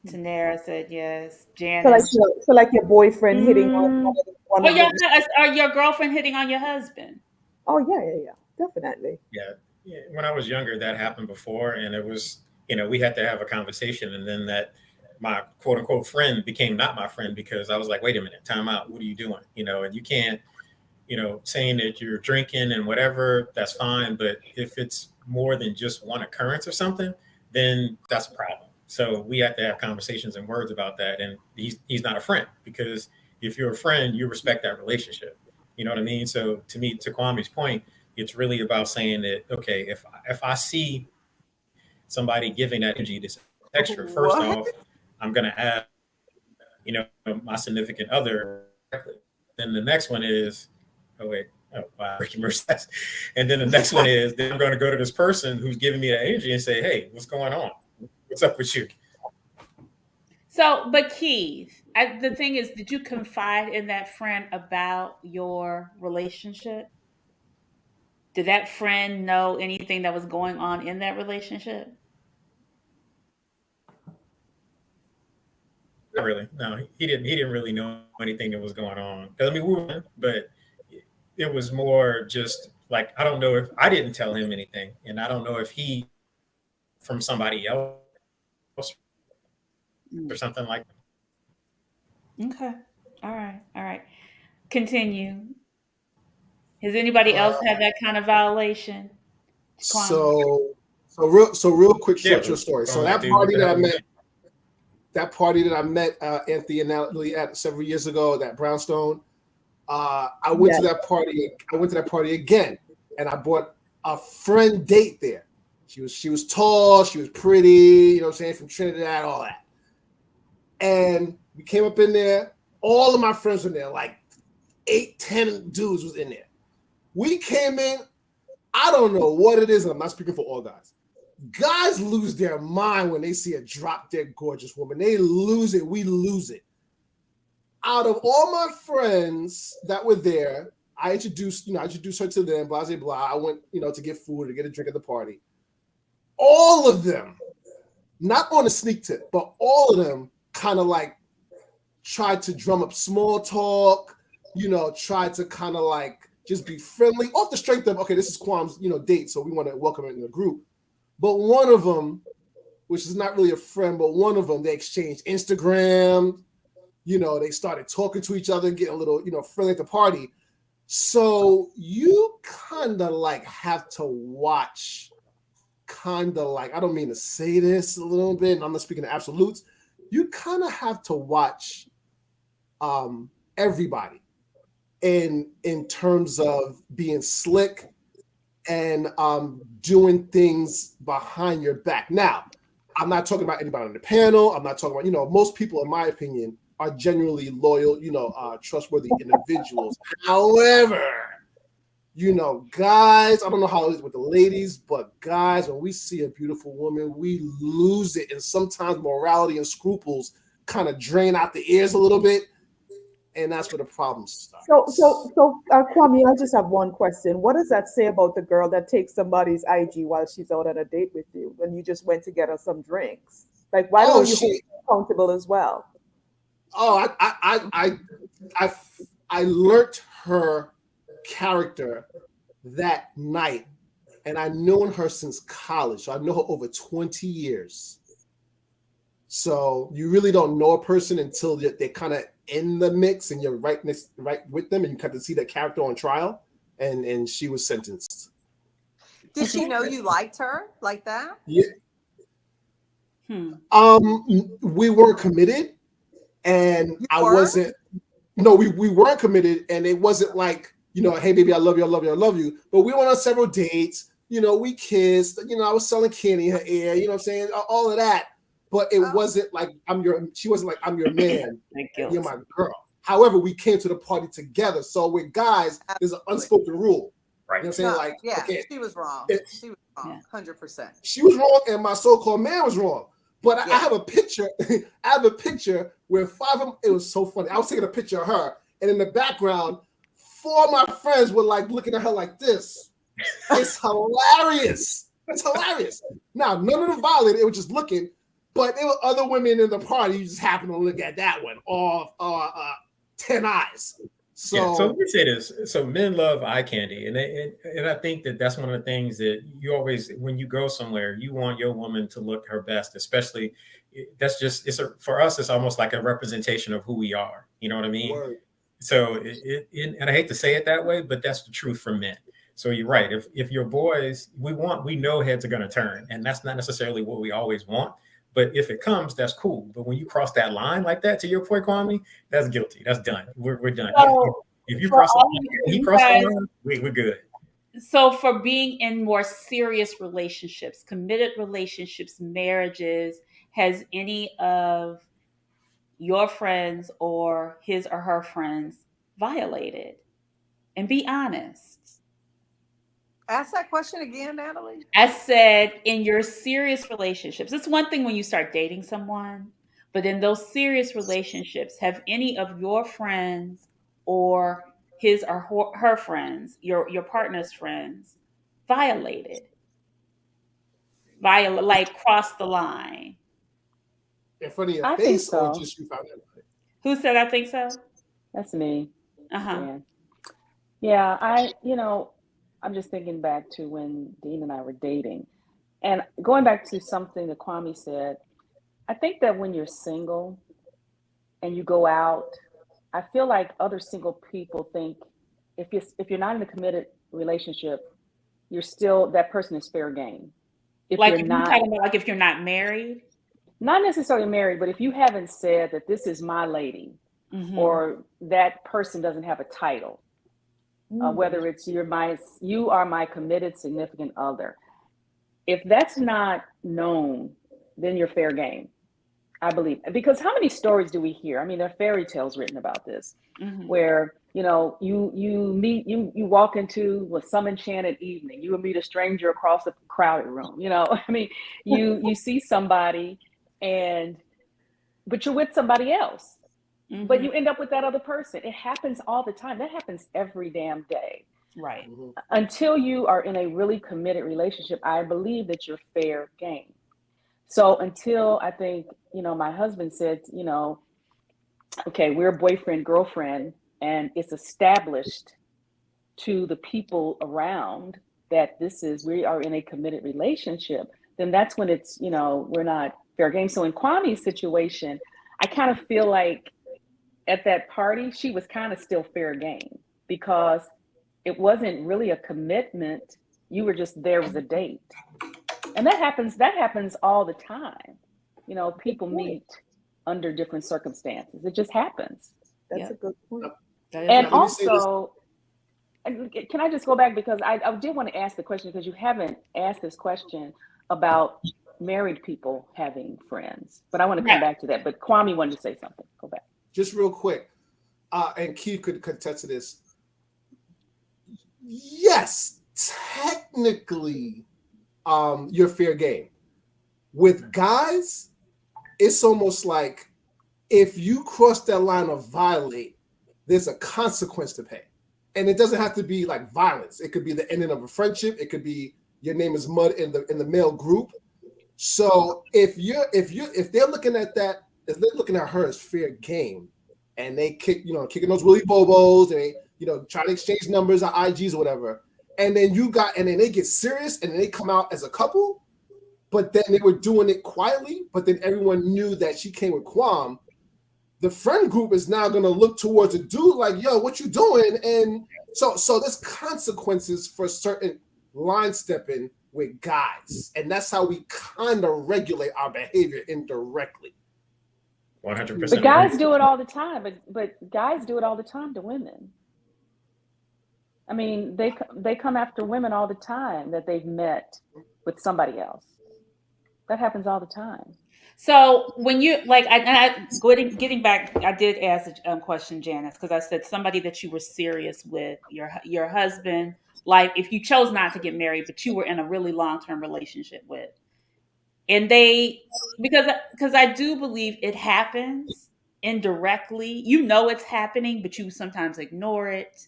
Tanera said yes. Janice.
So like your boyfriend hitting on one of them.
Or your girlfriend hitting on your husband.
Oh yeah, definitely.
Yeah. When I was younger, that happened before, and it was, we had to have a conversation, and then that my quote unquote friend became not my friend because I was like, wait a minute, time out. What are you doing? And you can't, saying that you're drinking and whatever, that's fine. But if it's more than just one occurrence or something, then that's a problem. So we have to have conversations and words about that. And he's not a friend, because if you're a friend, you respect that relationship. You know what I mean? So to me, to Kwame's point, it's really about saying that, okay, if I see somebody giving that energy, this extra, first off, I'm going to ask, my significant other. Then the next one is, wow, and then the next one is, then I'm going to go to this person who's giving me that energy and say, hey, what's going on? What's up with you?
So, but Keith, the thing is, did you confide in that friend about your relationship? Did that friend know anything that was going on in that relationship?
Not really. No, he didn't really know anything that was going on. I mean, we were, but it was more just like, I don't know if I didn't tell him anything, and I don't know if he from somebody else or something like that.
Okay. All right. Continue. Has anybody else had that kind of violation?
So real quick, short story. So that party that I met Anthony and Natalie at several years ago, that brownstone, I went to that party. I went to that party again, and I brought a friend date there. She was tall, she was pretty, you know what I'm saying, from Trinidad, all that. And we came up in there. All of my friends were there, like 8-10 dudes was in there. We came in. I don't know what it is, and I'm not speaking for all guys. Guys lose their mind when they see a drop-dead gorgeous woman. They lose it. We lose it. out of all my friends that were there, I introduced her to them, blah, blah, blah. I went, to get food, to get a drink at the party. All of them, not on a sneak tip, but all of them kind of like tried to drum up small talk, tried to kind of like just be friendly off the strength of, okay, this is Kwam's, date, so we want to welcome him in the group. But one of them, which is not really a friend, but one of them, they exchanged Instagram, they started talking to each other, getting a little, friendly at the party. So you kind of like have to watch, kind of like, I don't mean to say this a little bit, and I'm not speaking in absolutes. You kind of have to watch everybody in terms of being slick and doing things behind your back. Now, I'm not talking about anybody on the panel. I'm not talking about, most people, in my opinion, are genuinely loyal, trustworthy individuals. However, guys, I don't know how it is with the ladies, but guys, when we see a beautiful woman, we lose it. And sometimes morality and scruples kind of drain out the ears a little bit. And that's where the problem starts.
So, Kwame, I just have one question. What does that say about the girl that takes somebody's IG while she's out on a date with you when you just went to get her some drinks? Like, why don't you hold her accountable as well?
Oh, I learned her character that night, and I've known her since college. So I know her over 20 years. So you really don't know a person until they're kind of in the mix and you're right with them, and you kind of see that character on trial. And she was sentenced.
Did she know you liked her like that?
Yeah. We weren't committed, and I wasn't. No, we weren't committed, and it wasn't like, hey baby, I love you, I love you, I love you. But we went on several dates. We kissed. I was selling candy in her ear. You know what I'm saying? All of that. But it wasn't like she wasn't like, I'm your man, you're my girl. However, we came to the party together. So with guys, there's an unspoken rule.
Right.
You know what I'm saying? Like,
yeah,
okay,
she was wrong. She was wrong, 100%.
She was wrong, and my so-called man was wrong. But I have a picture. I have a picture where 5 of them. It was so funny. I was taking a picture of her, and in the background, 4 of my friends were like looking at her like this. It's hilarious. It's hilarious. Now, none of them violated. It was just looking. But there were other women in the party. You just happen to look at that one, all 10 eyes. So
let me say this. So men love eye candy. And I think that's one of the things that you always, when you go somewhere, you want your woman to look her best, especially for us, it's almost like a representation of who we are. You know what I mean?
Word.
So and I hate to say it that way, but that's the truth for men. So you're right. If your boys, we know heads are going to turn, and that's not necessarily what we always want. But if it comes, that's cool. But when you cross that line like that, to your point, Kwame, that's guilty. That's done. We're done.
So,
if you cross the line, we're good.
So for being in more serious relationships, committed relationships, marriages, has any of your friends or his or her friends violated? And be honest.
Ask that question again, Natalie.
I said, in your serious relationships, it's one thing when you start dating someone, but in those serious relationships, have any of your friends or his or her friends, your partner's friends, violated? Like crossed the line?
In front of your
I
face,
think so.
or just you found out?
Who said I think so?
That's me.
Uh-huh.
Yeah, I'm just thinking back to when Dean and I were dating. And going back to something that Kwame said, I think that when you're single and you go out, I feel like other single people think if you're not in a committed relationship, that person is fair game.
If you're talking about if you're not married?
Not necessarily married, but if you haven't said that this is my lady, or that person doesn't have a title, whether it's you are my committed significant other. If that's not known, then you're fair game, I believe. Because how many stories do we hear? I mean, there are fairy tales written about this, where you walk into some enchanted evening, you will meet a stranger across a crowded room. I mean, you see somebody, but you're with somebody else. but you end up with that other person. It happens all the time. That happens every damn day.
Right.
Mhm.
Until you are in a really committed relationship, I believe that you're fair game. So until I think, my husband said, okay, we're boyfriend, girlfriend, and it's established to the people around that we are in a committed relationship, then that's when it's, we're not fair game. So in Kwame's situation, I kind of feel like at that party, she was kind of still fair game because it wasn't really a commitment. You were just there as a date. And that happens all the time.
Good
People
point.
meet under different circumstances. It just happens.
That's a
Yep.
good point.
That is
And
Now,
a
let me say this.
also, and can I just go back because I did want to ask the question because you haven't asked this question about married people having friends, but I want to come
right.
back to that. But Kwame wanted to say something. Go back.
Just real quick, and Keith could contest to this. Yes, technically, you're fair game. With guys, it's almost like if you cross that line of violate, there's a consequence to pay. And it doesn't have to be like violence. It could be the ending of a friendship. It could be your name is mud in the male group. So if they're looking at that, if they're looking at her as fair game, and they kicking those Willy Bobos, and they try to exchange numbers on IGs or whatever, and then they get serious, and then they come out as a couple, but then they were doing it quietly, but then everyone knew that she came with Quam. The friend group is now going to look towards a dude like, yo, what you doing? And so there's consequences for certain line stepping with guys. And that's how we kind of regulate our behavior indirectly.
100%.
But guys do it all the time. But guys do it all the time to women. I mean, they come after women all the time that they've met with somebody else. That happens all the time.
So when you getting back, I did ask a question, Janice, because I said somebody that you were serious with, your husband, like if you chose not to get married, but you were in a really long-term relationship with, and because I do believe it happens indirectly. It's happening, but you sometimes ignore it.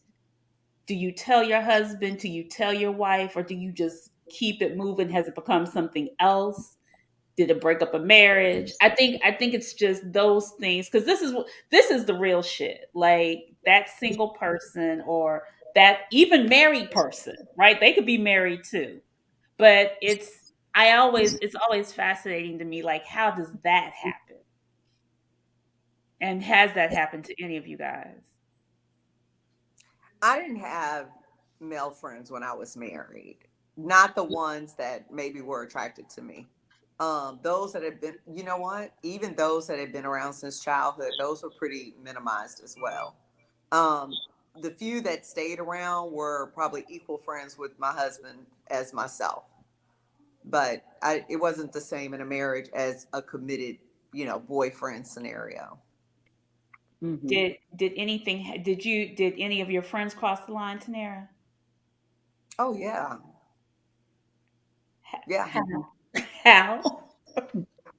Do you tell your husband? Do you tell your wife? Or do you just keep it moving? Has it become something else? Did it break up a marriage? I think it's just those things, because this is the real shit. Like that single person or that even married person, right? They could be married too. But it's always fascinating to me, like, how does that happen? And has that happened to any of you guys?
I didn't have male friends when I was married, not the ones that maybe were attracted to me. Those that have been, you know what, even those that have been around since childhood, those were pretty minimized as well. Um, the few that stayed around were probably equal friends with my husband as myself, but it wasn't the same in a marriage as a committed, boyfriend scenario.
Mm-hmm.
Did any of your friends cross the line, Tanera?
Oh yeah, yeah.
How?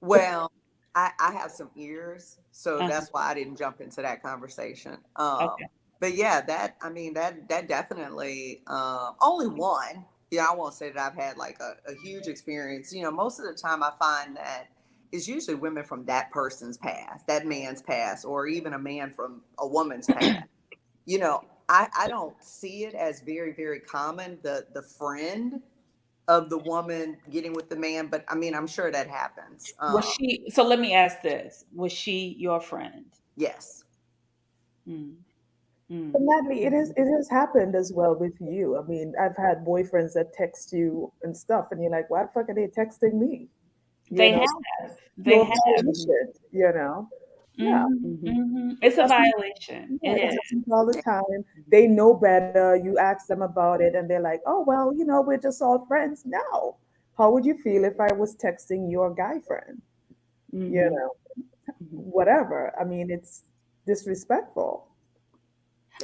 Well, I have some ears, so
Uh-huh.
that's why I didn't jump into that conversation.
Okay.
But yeah, that definitely only one. Yeah, I won't say that I've had like a huge experience. Most of the time I find that it's usually women from that person's past, that man's past, or even a man from a woman's past. I don't see it as very, very common, the friend of the woman getting with the man, but I mean, I'm sure that happens.
So let me ask this. Was she your friend?
Yes.
Mm.
But
Mm.
Natalie, it has happened as well with you. I mean, I've had boyfriends that text you and stuff, and you're like, "Why the fuck are they texting me?"
They
It's
have. They
your
have.
bullshit. Yeah.
Mm-hmm.
It's a
Doesn't
violation.
Yeah,
It
it
is.
happens all the time. They know better. You ask them about it, and they're like, "Oh well, we're just all friends." No, how would you feel if I was texting your guy friend? You
Mm-hmm.
know,
Mm-hmm.
whatever. I mean, it's disrespectful.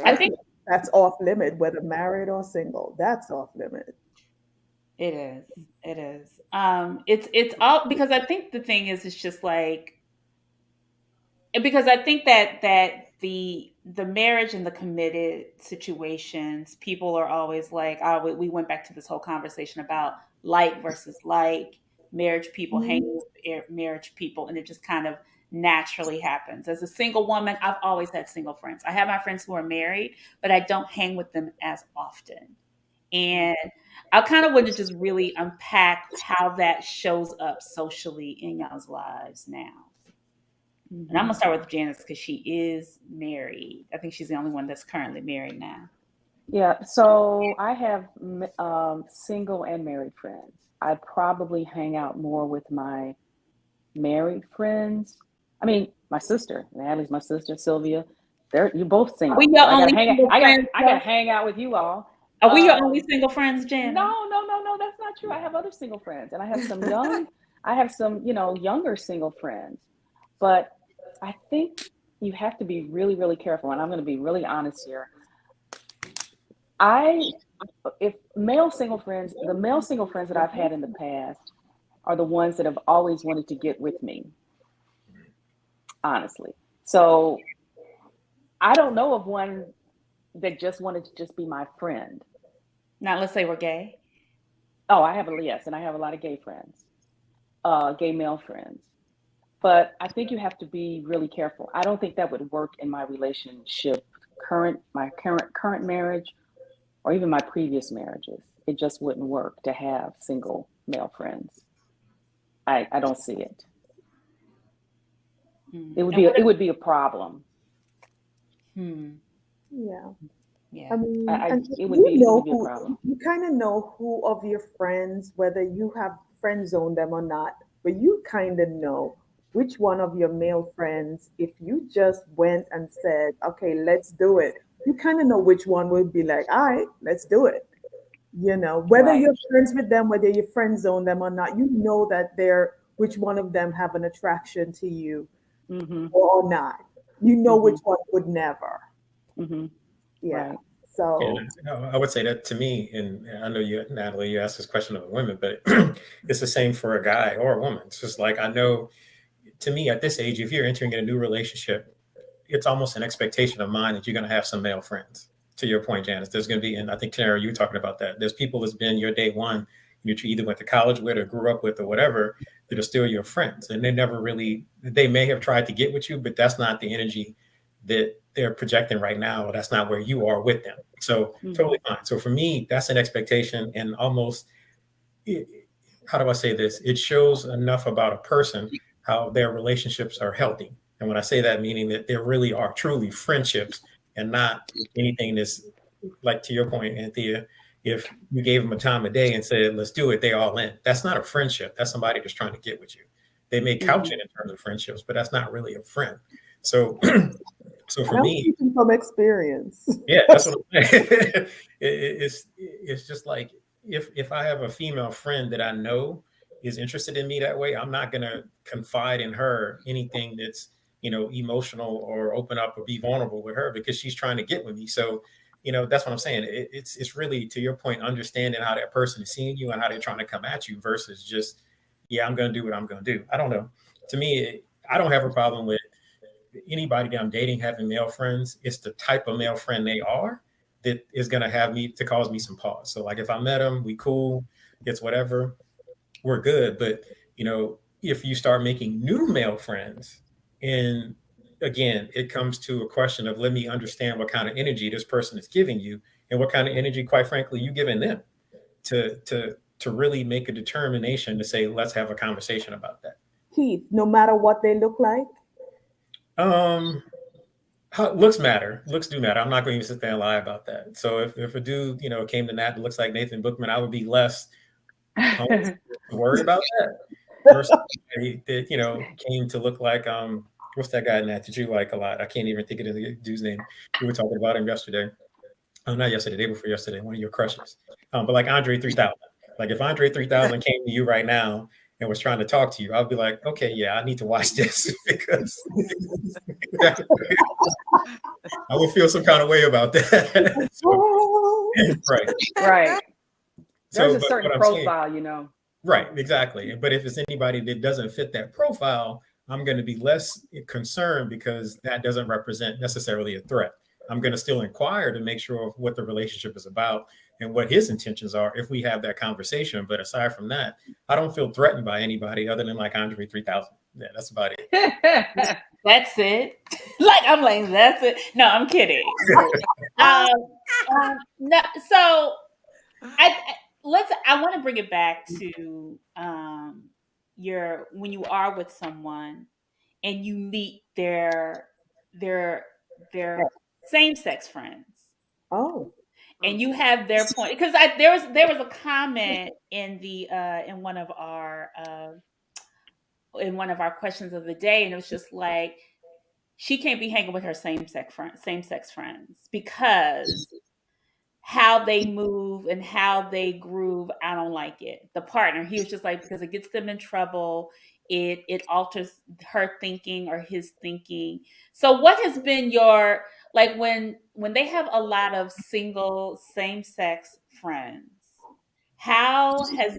I
I
Yeah.
think
think that's off limit, whether married or single. That's off limit.
it is. It is. It's all because I think the thing is, it's just like because I think that the marriage and the committed situations, people are always like, oh, we went back to this whole conversation about like versus like marriage people hanging
Mhm.
with marriage people, and it just kind of naturally happens. As a single woman, I've always had single friends. I have my friends who are married, but I don't hang with them as often. And I kind of want to just really unpack how that shows up socially in y'all's lives now. And I'm
Mhm.
gonna start with Janice because she is married. I think she's the only one that's currently married now.
Yeah, so I have single and married friends. I probably hang out more with my married friends. I mean, my sister, Natalie's my sister, Sylvia. You're both
Are we
single,
your
so I gotta
only
hang out.
single friends,
I gotta
though?
hang out with you all.
Are we your only
Um,
single friends, Janice?
no, that's not true. I have other single friends, and I have some, younger single friends. But I think you have to be really, really careful, and I'm going to be really honest here. I if male single friends, the male single friends that I've had in the past are the ones that have always wanted to get with me, honestly. So I don't know of one that just wanted to just be my friend.
Not let's say we're gay.
Oh, yes, and I have a lot of gay friends, gay male friends. But I think you have to be really careful. I don't think that would work in my relationship, my current marriage, or even my previous marriages. It just wouldn't work to have single male friends. I don't see it.
Hmm.
It would
And
be
what?
it would be a problem.
Hmm.
Yeah. I
Yeah.
mean, and
It would
you
be
know
a
who,
problem.
you kind of know who of your friends, whether you have friend zoned them or not, but you kind of know which one of your male friends, if you just went and said, okay, let's do it, you kind of know which one would be like, all right, let's do it. Whether
Right.
you're friends with them, whether you friend zone them or not, you know that which one of them have an attraction to you
Mhm.
or not. You know which
Mhm.
one would never.
Mhm.
Yeah.
Right.
So,
And I would say that to me, and I know you, Natalie, you asked this question of the women, but it's the same for a guy or a woman. It's just like I know, to me, at this age, if you're entering in a new relationship, it's almost an expectation of mine that you're going to have some male friends. To your point, Janice, there's going to be, and I think Tanara, you were talking about that. There's people that's been your day one, you either went to college with or grew up with or whatever, that are still your friends, and they may have tried to get with you, but that's not the energy that they're projecting right now. Or that's not where you are with them. So totally
Mhm.
fine. So for me, that's an expectation, and almost, how do I say this? It shows enough about a person how their relationships are healthy. And when I say that, meaning that there really are truly friendships and not anything that's like, to your point, Anthea, if you gave them a time of day and said, let's do it, they all in. That's not a friendship. That's somebody just trying to get with you. They may couch
Mhm.
it in terms of friendships, but that's not really a friend. So, so for
and I'm
me,
speaking from experience.
yeah, that's what I'm saying. It's just like if I have a female friend that I know is interested in me that way, I'm not gonna confide in her anything that's emotional or open up or be vulnerable with her because she's trying to get with me. So that's what I'm saying. It's really, to your point, understanding how that person is seeing you and how they're trying to come at you versus just, yeah, I'm gonna do what I'm gonna do. I don't know. To me, I don't have a problem with anybody that I'm dating having male friends. It's the type of male friend they are that is going to have me to cause me some pause. So like if I met them, we cool, it's whatever, we're good. But if you start making new male friends, and again, it comes to a question of, let me understand what kind of energy this person is giving you and what kind of energy, quite frankly, you giving them to really make a determination to say, let's have a conversation about that.
Keith, no matter what they look like.
Um, looks matter. Looks do matter. I'm not going to even sit there and lie about that. So if a dude, came to Nat that looks like Nathan Bookman, I would be less worried about that versus somebody that, came to look like, what's that guy, Nat, that you like a lot? I can't even think of the dude's name. We were talking about him yesterday. Not yesterday, day before yesterday, one of your crushes. But like Andre 3000. Like if Andre 3000 came to you right now and was trying to talk to you, I'd be like, okay, yeah, I need to watch this because I would feel some kind of way about that. So,
Oh,
right.
Right. There's
So,
a
but
certain
what I'm saying,
profile.
right, exactly. But if it's anybody that doesn't fit that profile, I'm going to be less concerned because that doesn't represent necessarily a threat. I'm going to still inquire to make sure what the relationship is about and what his intentions are if we have that conversation. But aside from that, I don't feel threatened by anybody other than like Andre 3000. Yeah, that's about it.
That's it. Like I'm like, that's it. No, I'm kidding. No, so I want to bring it back to your when you are with someone and you meet their same sex friends
Oh.
and you have their point because there was a comment in the in one of our questions of the day, and it was just like she can't be hanging with her same sex friends because how they move and how they groove, I don't like it. The partner, he was just like, because it gets them in trouble, it alters her thinking or his thinking. So what has been your, like, when they have a lot of single same sex friends, how has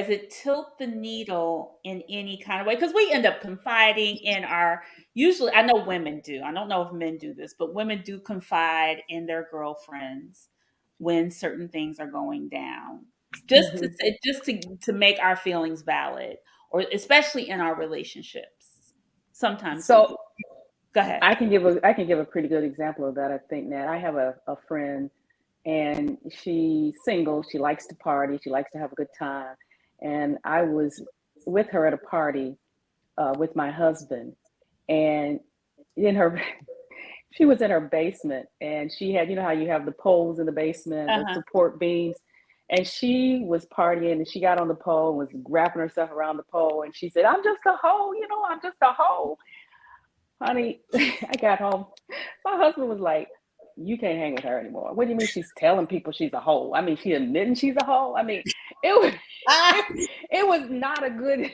it tilt the needle in any kind of way? Because we end up confiding in our, usually, I know women do. I don't know if men do this, but women do confide in their girlfriends when certain things are going down. Just to say, to make our feelings valid, or especially in our relationships. Sometimes we do.
So
Go ahead.
I can give a pretty good example of that. I think, Nat. I have a friend, and she's single. She likes to party. She likes to have a good time. And I was with her at a party with my husband, and in her she was in her basement, and she had, you know how you have the poles in the basement, the
Uh-huh.
support beams, and she was partying, and she got on the pole and was wrapping herself around the pole, and she said, "I'm just a hoe, you know, I'm just a hoe." Honey, I got home. My husband was like, "You can't hang with her anymore." What do you mean she's telling people she's a hoe? I mean, she admitting she's a hoe? I mean, it was it was not a good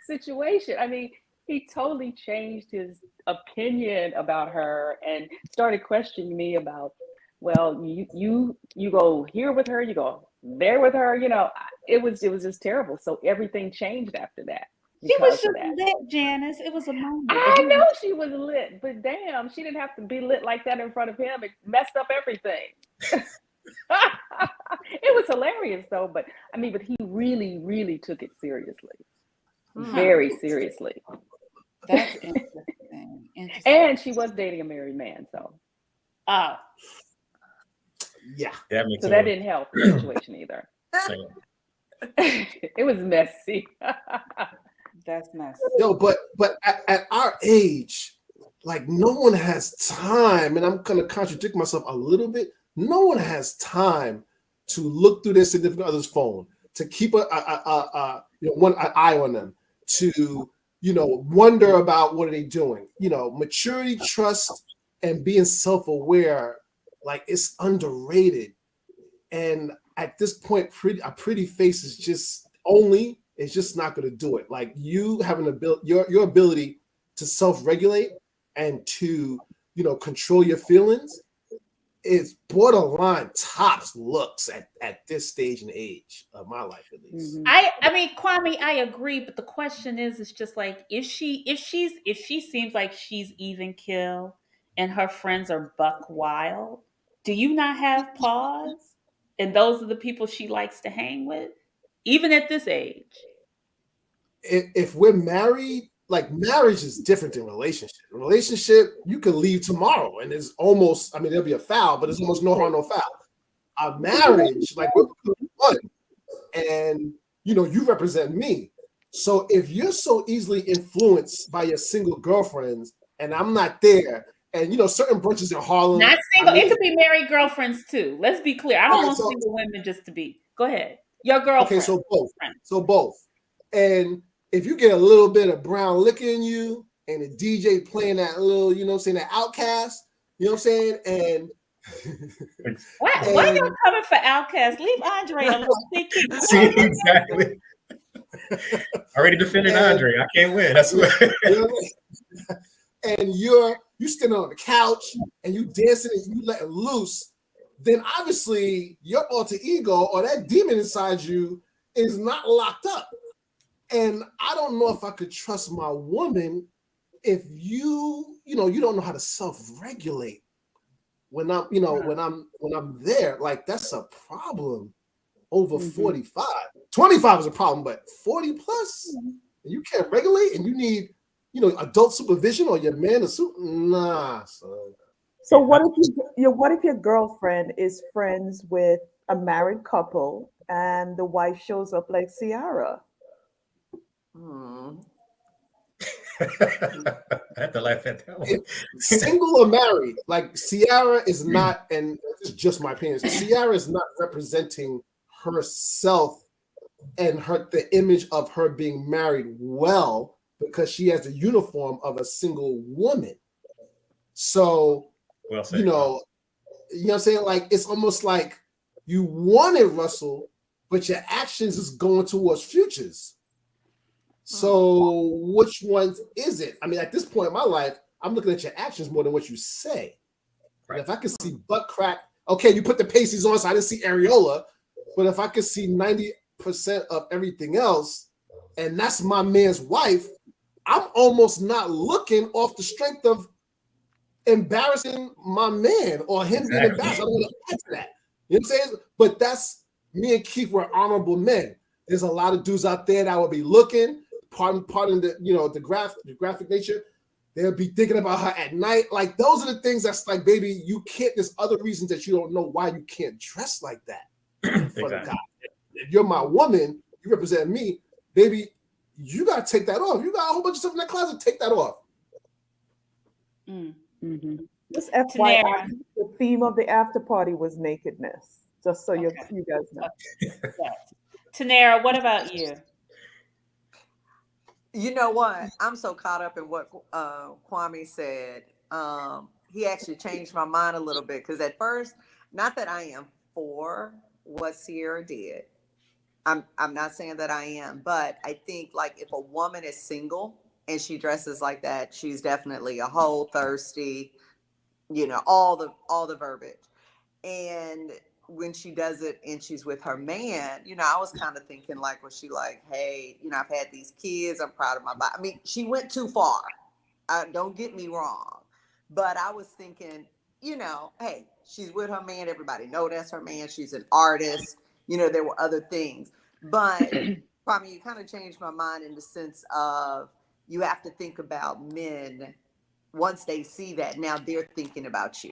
situation. I mean, he totally changed his opinion about her and started questioning me about, well, you go here with her, you go there with her, you know. It was just terrible. So everything changed after that
She was
because of
just
that.
lit, Janice. It was a moment, but
I know she was lit, but damn, she didn't have to be lit like that in front of him. It messed up everything. It was hilarious though, but I mean, but he really, really took it seriously, very seriously.
that's interesting. Interesting.
And she was dating a married man, so
Oh,
Yeah.
That makes
so
it
that
a
didn't help the situation either.
little.
It was messy.
that's messy.
Yo, but at our age, like no one has time, and I'm gonna contradict myself a little bit. No one has time to look through their significant other's phone, to keep an eye on them, to wonder about what are they doing. Maturity, trust, and being self-aware, like it's underrated. And at this point, a pretty face is just not going to do it. Like you have your ability to self-regulate and to control your feelings is borderline tops looks at this stage and age of my life, at least.
I mean, Kwame, I agree, but the question is just like if she seems like she's even kill and her friends are buck wild, do you not have pause? And those are the people she likes to hang with, even at this age.
If we're married, like marriage is different than relationship. Relationship, you could leave tomorrow and it's almost, I mean, there'll be a foul, but it's almost no harm, no foul. A marriage, like we're one, and you represent me. So if you're so easily influenced by your single girlfriends and I'm not there, and certain brunches in Harlem,
Not single. It could be married girlfriends too. Let's be clear. I don't want single women just to be. Go ahead. Your girlfriend.
Okay, so both. And if you get a little bit of brown liquor in you and the DJ playing that little, that Outcast, and
why y'all coming for Outcast? Leave Andre alone.
See, exactly. Already defended Andre. I can't win. That's what.
And you standing on the couch and you dancing and you letting loose, then obviously your alter ego or that demon inside you is not locked up. And I don't know if I could trust my woman if you don't know how to self-regulate when I'm there. Like, that's a problem over 45. 25 is a problem, but 40 plus, you can't regulate and you need, adult supervision or your man to nah, son.
So what if your girlfriend is friends with a married couple and the wife shows up like Ciara?
Hmm.
I have to laugh at that one.
Single or married, like Ciara is not, and it's just my opinion, Ciara is not representing herself and the image of her being married well, because she has the uniform of a single woman. So,
Well
you
said.
know, what I'm saying? Like, it's almost like you wanted Russell, but your actions is going towards futures. So which ones is it? I mean, at this point in my life, I'm looking at your actions more than what you say.
Right.
And if I could see butt crack, okay, you put the pasties on, so I didn't see areola. But if I could see 90% of everything else, and that's my man's wife, I'm almost not looking off the strength of embarrassing my man or him being embarrassed. I don't want to add to that. You know what I'm saying? But that's me and Keith were honorable men. There's a lot of dudes out there that will be looking, pardon the the graphic nature. They'll be thinking about her at night. Like, those are the things that's like, baby, you can't. There's other reasons that you don't know why you can't dress like that for the guy. If you're my woman, you represent me, baby. You gotta take that off. You got a whole bunch of stuff in that closet. Take that off.
Just FYI, the theme of the after party was nakedness. Just so you guys know.
Yes. Tanera, what about you?
You know what? I'm so caught up in what Kwame said. He actually changed my mind a little bit, because at first, not that I am for what Sierra did. I'm not saying that I am, but I think, like, if a woman is single and she dresses like that, she's definitely a hoe, thirsty, all the verbiage. And when she does it and she's with her man, I was kind of thinking, like, was she like, hey, I've had these kids, I'm proud of my body. I mean, she went too far. Don't get me wrong. But I was thinking, hey, she's with her man. Everybody know that's her man. She's an artist. There were other things. But probably you kind of changed my mind in the sense of, you have to think about men. Once they see that, now they're thinking about you.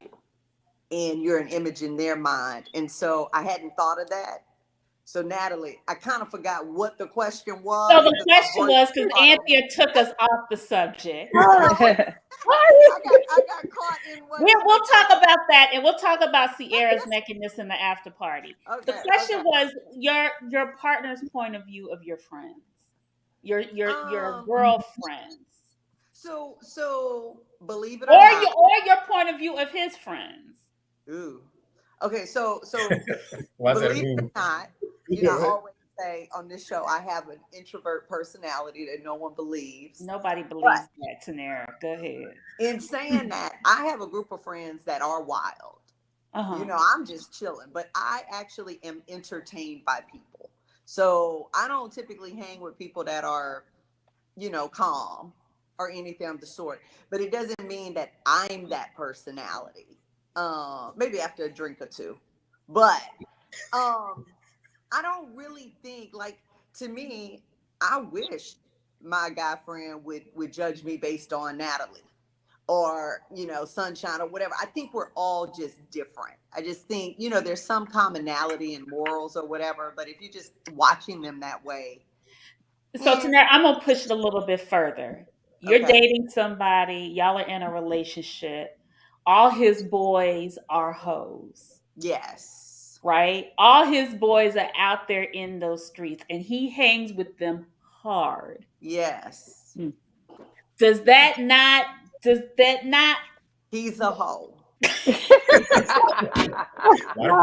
And you're an image in their mind. And so I hadn't thought of that. So, Natalie, I kind of forgot what the question was.
So the question was, because Anthea took us off the subject.
I got caught in what
We'll talk about that, and we'll talk about Sierra's nakedness in the after party. The question was your partner's point of view of your friends, your girlfriends.
So believe it or not,
or your point of view of his friends.
Ooh. Okay, so
believe
it or not, I always say on this show, I have an introvert personality that no one believes.
Nobody believes that, Tanera. Go ahead.
In saying that, I have a group of friends that are wild. I'm just chilling, but I actually am entertained by people. So I don't typically hang with people that are, calm or anything of the sort. But it doesn't mean that I'm that personality. Maybe after a drink or two. But I don't really think, like, to me, I wish my guy friend would judge me based on Natalie or, Sunshine or whatever. I think we're all just different. I just think, there's some commonality in morals or whatever, but if you're just watching them that way.
So Tanera, I'm going to push it a little bit further. You're dating somebody, y'all are in a relationship. All his boys are hoes.
Yes.
Right? All his boys are out there in those streets, and he hangs with them hard.
Yes.
Does that not?
He's a hoe.
Why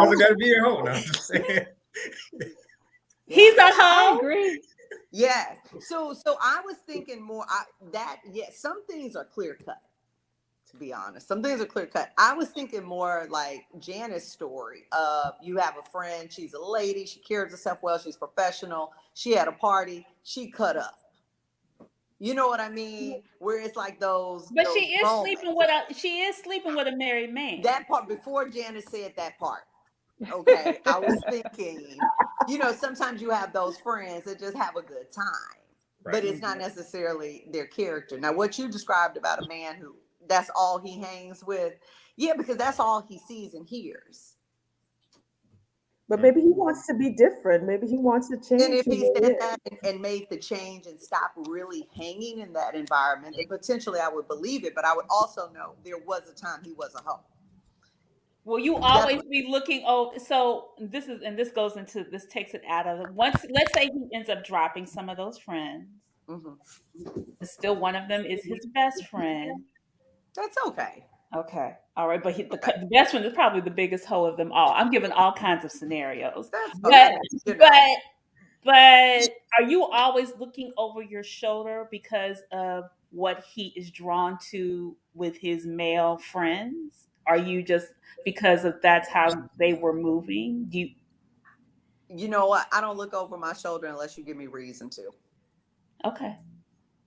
does it got to be a hoe? No, I'm just saying.
He's a hoe.
I agree.
Yes. So I was thinking more some things are clear cut to be honest. Some things are clear cut. I was thinking more like Janice's story of you have a friend, she's a lady, she carries herself well, she's professional, she had a party, she cut up. You know what I mean? Where it's like those
But
those moments.
she is sleeping with a married man.
That part before Janice said that part. Okay. I was thinking, sometimes you have those friends that just have a good time.
Right.
But it's not necessarily their character. Now, what you described about a man who that's all he hangs with, yeah, because that's all he sees and hears.
But maybe he wants to be different. Maybe he wants to change.
And if he
who he
said
is.
that and made the change and stop really hanging in that environment, then potentially I would believe it. But I would also know there was a time he was a hoe.
Will you always be looking? Oh, so this takes it out of it. Once, let's say he ends up dropping some of those friends.
Mm-hmm.
Still, one of them is his best friend.
That's okay.
Okay, all right, but the best friend is probably the biggest hoe of them all. I'm giving all kinds of scenarios, but are you always looking over your shoulder because of what he is drawn to with his male friends? Are you just because of that's how they were moving?
You know what? I don't look over my shoulder unless you give me reason to.
Okay.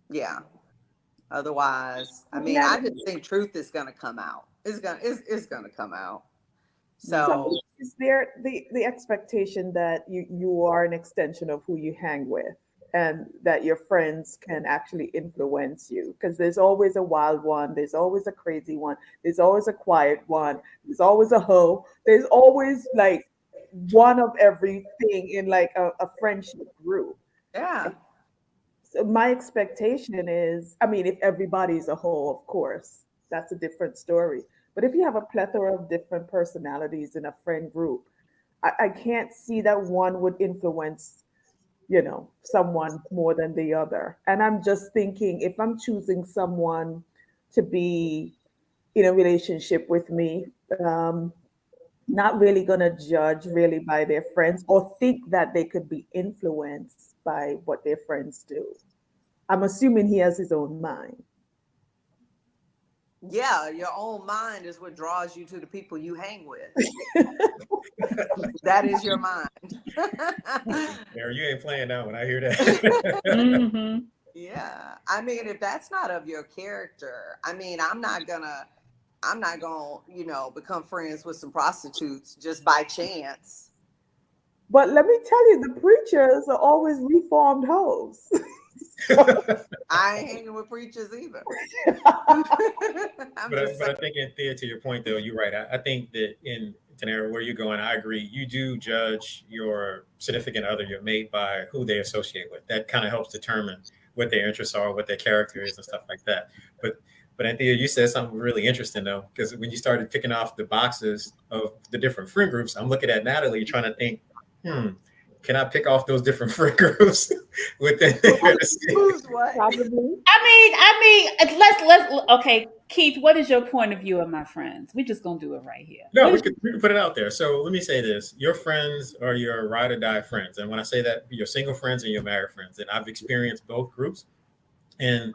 Yeah. Otherwise, I mean, I just think truth is going to come out. It's going to come out. So
is there the expectation that you are an extension of who you hang with, and that your friends can actually influence you? Because there's always a wild one, there's always a crazy one, there's always a quiet one, there's always a hoe, there's always like one of everything in like a friendship group.
Yeah.
So my expectation is, I mean, if everybody's a hoe, of course, that's a different story. But if you have a plethora of different personalities in a friend group, I can't see that one would influence, someone more than the other. And I'm just thinking, if I'm choosing someone to be in a relationship with me, not really going to judge really by their friends or think that they could be influenced by what their friends do. I'm assuming he has his own mind.
Yeah, your own mind is what draws you to the people you hang with. That is your mind.
Mary, you ain't playing that when I hear that.
Mm-hmm.
Yeah. I mean, if that's not of your character, I mean, I'm not gonna, become friends with some prostitutes just by chance.
But let me tell you, the preachers are always reformed hoes.
I ain't hanging with preachers either.
But I think, Thea, to your point, though, you're right. I think that in Tanera, where you're going, I agree. You do judge your significant other, your mate, by who they associate with. That kind of helps determine what their interests are, what their character is, and stuff like that. But Thea, you said something really interesting, though, because when you started picking off the boxes of the different friend groups, I'm looking at Natalie trying to think, can I pick off those different friend groups within there?
Who's what?
Probably.
I mean, let's okay, Keith, what is your point of view of my friends? We're just gonna do it right here.
No, we can put it out there. So let me say this: your friends are your ride or die friends, and when I say that, your single friends and your married friends. And I've experienced both groups, and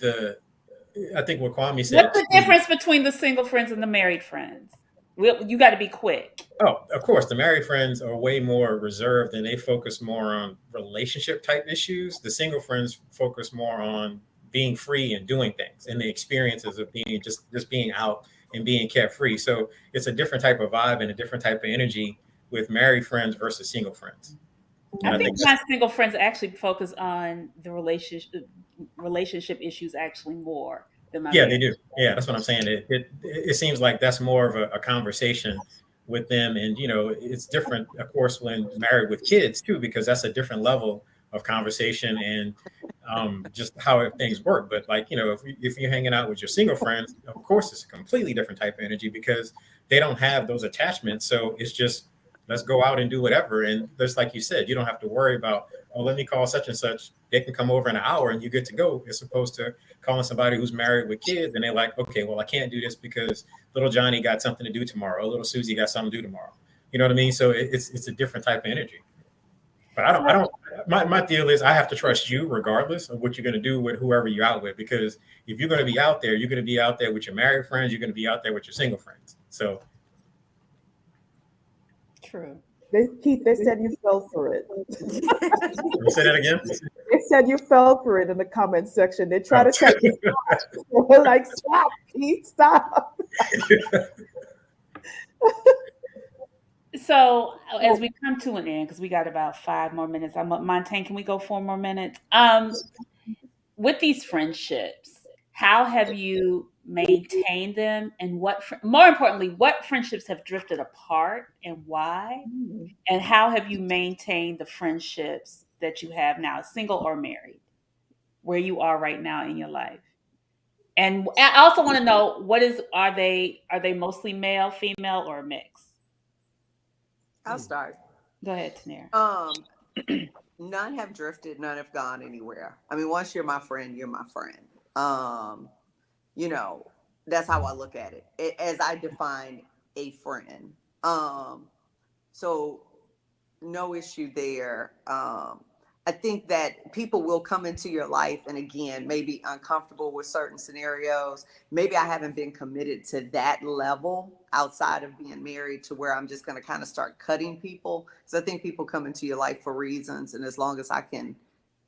I think what Kwame said.
What's the difference between the single friends and the married friends? You got to be quick.
Oh, of course. The married friends are way more reserved and they focus more on relationship type issues. The single friends focus more on being free and doing things and the experiences of being just being out and being carefree. So it's a different type of vibe and a different type of energy with married friends versus single friends.
I think my single friends actually focus on the relationship issues actually more.
Yeah, they do. Yeah, that's what I'm saying. It seems like that's more of a conversation with them. And, it's different, of course, when married with kids, too, because that's a different level of conversation and just how things work. But like, if you're hanging out with your single friends, of course, it's a completely different type of energy because they don't have those attachments. So it's just let's go out and do whatever. And just like you said, you don't have to worry about, let me call such and such. They can come over in an hour and you get to go, as opposed to calling somebody who's married with kids and they're like, okay, well, I can't do this because little Johnny got something to do tomorrow. Or little Susie got something to do tomorrow. You know what I mean? So it's a different type of energy. But I don't. My deal is I have to trust you regardless of what you're going to do with whoever you're out with. Because if you're going to be out there, you're going to be out there with your married friends. You're going to be out there with your single friends. So
True.
Keith, they said you fell for it.
let me say that again.
They said you fell for it in the comment section. They try
Oh.
to tell you stop. We're like, stop, Keith, stop.
So as we come to an end, because we got about 5 more minutes, Montaigne, can we go 4 more minutes? With these friendships, how have you maintained them, and more importantly, what friendships have drifted apart and why? And how have you maintained the friendships that you have now, single or married, where you are right now in your life? And I also want to know are they mostly male, female, or a mix?
I'll start.
Go ahead, Tanera.
None have drifted, none have gone anywhere. I mean, once you're my friend, you're my friend. You know, that's how I look at it as I define a friend. So no issue there. I think that people will come into your life and again, maybe uncomfortable with certain scenarios. Maybe I haven't been committed to that level outside of being married to where I'm just going to kind of start cutting people. So I think people come into your life for reasons. And as long as I can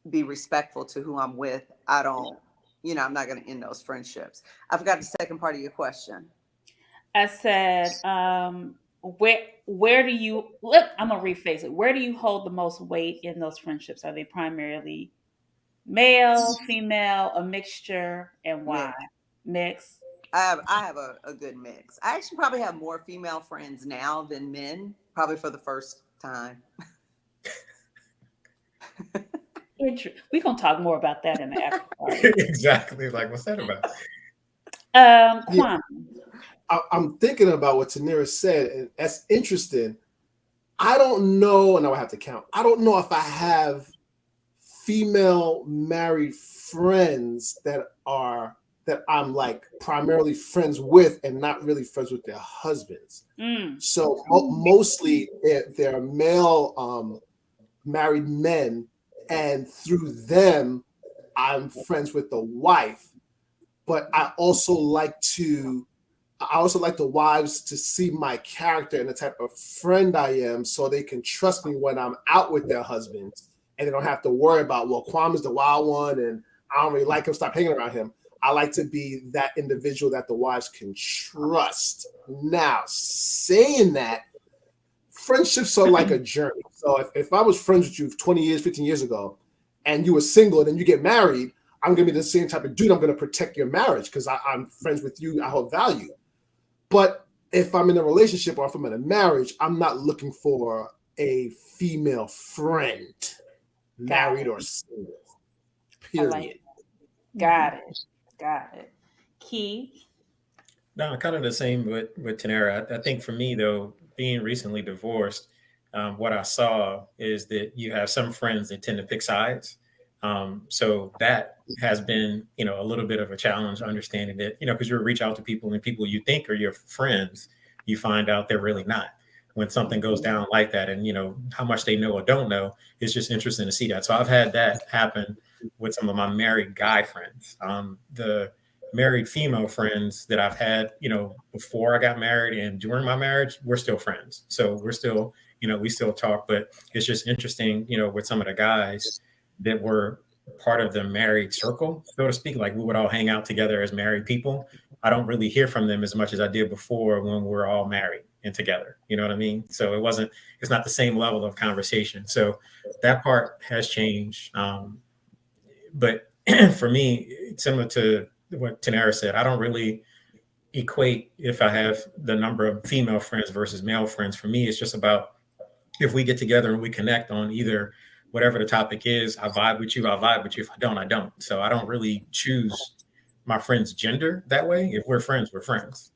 be respectful to who I'm with, I'm not going to end those friendships. I forgot the second part of your question.
I said, where do you I'm gonna rephrase it. Where do you hold the most weight in those friendships? Are they primarily male, female, a mixture, and why? Mix.
I have a good mix. I actually probably have more female friends now than men, probably for the first time.
We're gonna talk more about that in the after party.
Exactly. Like, what's that about?
Kwame.
I'm thinking about what Tanera said, and that's interesting. I don't know, and I would have to count. I don't know if I have female married friends that I'm like primarily friends with and not really friends with their husbands. So mostly they're male married men, and through them, I'm friends with the wife. But I also like the wives to see my character and the type of friend I am so they can trust me when I'm out with their husbands and they don't have to worry about, well, Kwame is the wild one and I don't really like him, stop hanging around him. I like to be that individual that the wives can trust. Now, saying that, friendships are like a journey. So if I was friends with you 20 years, 15 years ago, and you were single and then you get married, I'm going to be the same type of dude. I'm going to protect your marriage because I'm friends with you. I hold value. But if I'm in a relationship or if I'm in a marriage, I'm not looking for a female friend, married or single. Period.
Like Got it. Keith?
No, kind of the same with Tanera. I think for me, though, being recently divorced, what I saw is that you have some friends that tend to pick sides. So that has been, a little bit of a challenge, understanding that, because you reach out to people and people you think are your friends, you find out they're really not. When something goes down like that and, how much they know or don't know, it's just interesting to see that. So I've had that happen with some of my married guy friends. The married female friends that I've had, before I got married and during my marriage, we're still friends. So we're still, we still talk, but it's just interesting, with some of the guys that were part of the married circle, so to speak, like we would all hang out together as married people. I don't really hear from them as much as I did before when we're all married and together. You know what I mean? So it's not the same level of conversation. So that part has changed. But for me, similar to what Tanera said, I don't really equate if I have the number of female friends versus male friends. For me, it's just about if we get together and we connect on either whatever the topic is, I vibe with you, I vibe with you. If I don't, I don't. So I don't really choose my friend's gender that way. If we're friends, we're friends.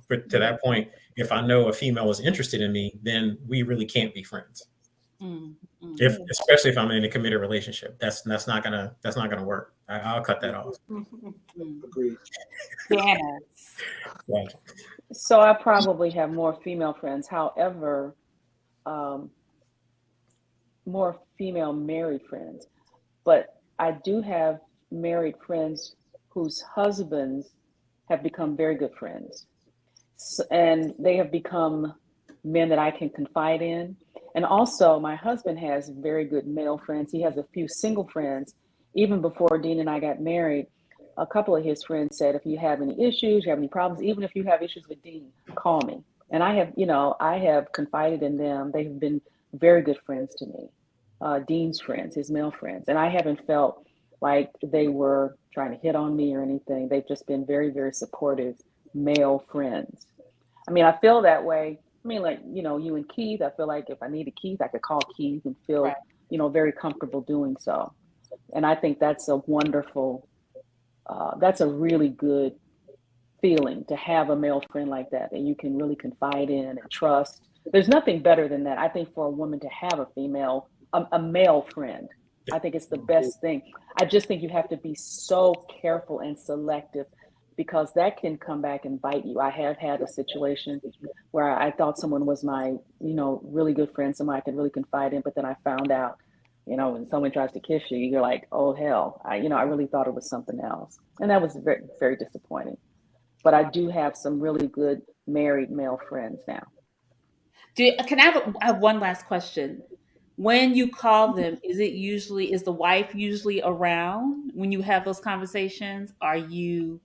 But to that point, if I know a female is interested in me, then we really can't be friends. Especially if I'm in a committed relationship, that's not gonna work. I'll cut that off.
Agreed.
Yes.
Right.
So I probably have more female friends. However, more female married friends, but I do have married friends whose husbands have become very good friends. And they have become men that I can confide in. And also, my husband has very good male friends. He has a few single friends. Even before Dean and I got married, a couple of his friends said, if you have any issues, you have any problems, even if you have issues with Dean, call me. And I have, I have confided in them. They have been very good friends to me. Dean's friends, his male friends. And I haven't felt like they were trying to hit on me or anything. They've just been very, very supportive male friends. I mean, I feel that way. I mean, like, you and Keith, I feel like if I needed Keith, I could call Keith and feel,
Right.
very comfortable doing so. And I think that's a wonderful, that's a really good feeling to have a male friend like that you can really confide in and trust. There's nothing better than that. I think for a woman to have a male friend, I think it's the best thing. I just think you have to be so careful and selective because that can come back and bite you. I have had a situation where I thought someone was my, really good friend, someone I could really confide in, but then I found out, when someone tries to kiss you, you're like, oh hell, I really thought it was something else. And that was very, very disappointing. But I do have some really good married male friends now.
Can I have one last question? When you call them, is the wife usually around when you have those conversations? Do you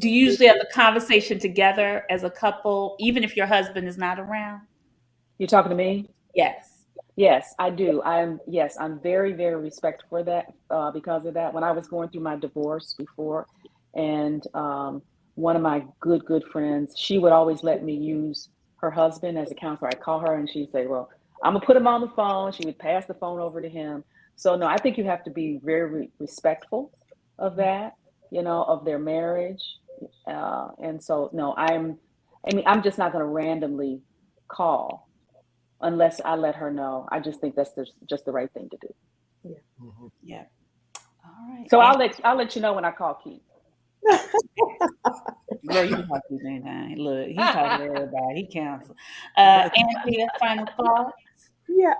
usually have the conversation together as a couple, even if your husband is not around?
You talking to me?
Yes.
Yes, I do. I'm very, very respectful for that because of that. When I was going through my divorce before, and one of my good friends, she would always let me use her husband as a counselor. I'd call her and she'd say, well, I'm gonna put him on the phone. She would pass the phone over to him. So no, I think you have to be very respectful of that, of their marriage. And so no, I'm just not gonna randomly call unless I let her know. I just think that's just the right thing to do.
Yeah.
Mhm.
Yeah. All right.
So I'll let you know when I call Keith.
Girl, you can talk to me anytime. Look, he talking to everybody. He cancels. Andrea, final thought?
Yeah,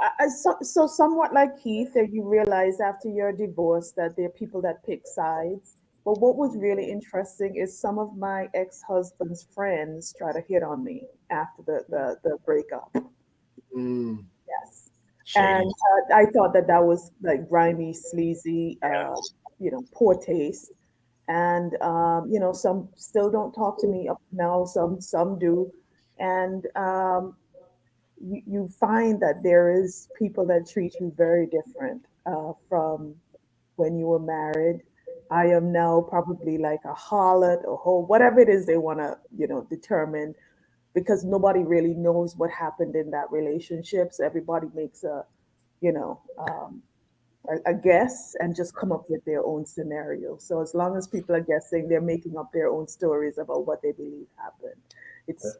so somewhat like Keith, that you realize after your divorce that there are people that pick sides. But what was really interesting is some of my ex-husband's friends try to hit on me after the breakup.
Mm.
Yes.
Shady.
And I thought that was like grimy, sleazy, poor taste. And some still don't talk to me up now. Some do, and you find that there is people that treat you very different from when you were married. I am now probably like a harlot or whore, whatever it is they want to, determine, because nobody really knows what happened in that relationship. So everybody makes you know, um, a guess and just come up with their own scenario. So as long as people are guessing, they're making up their own stories about what they believe happened. It's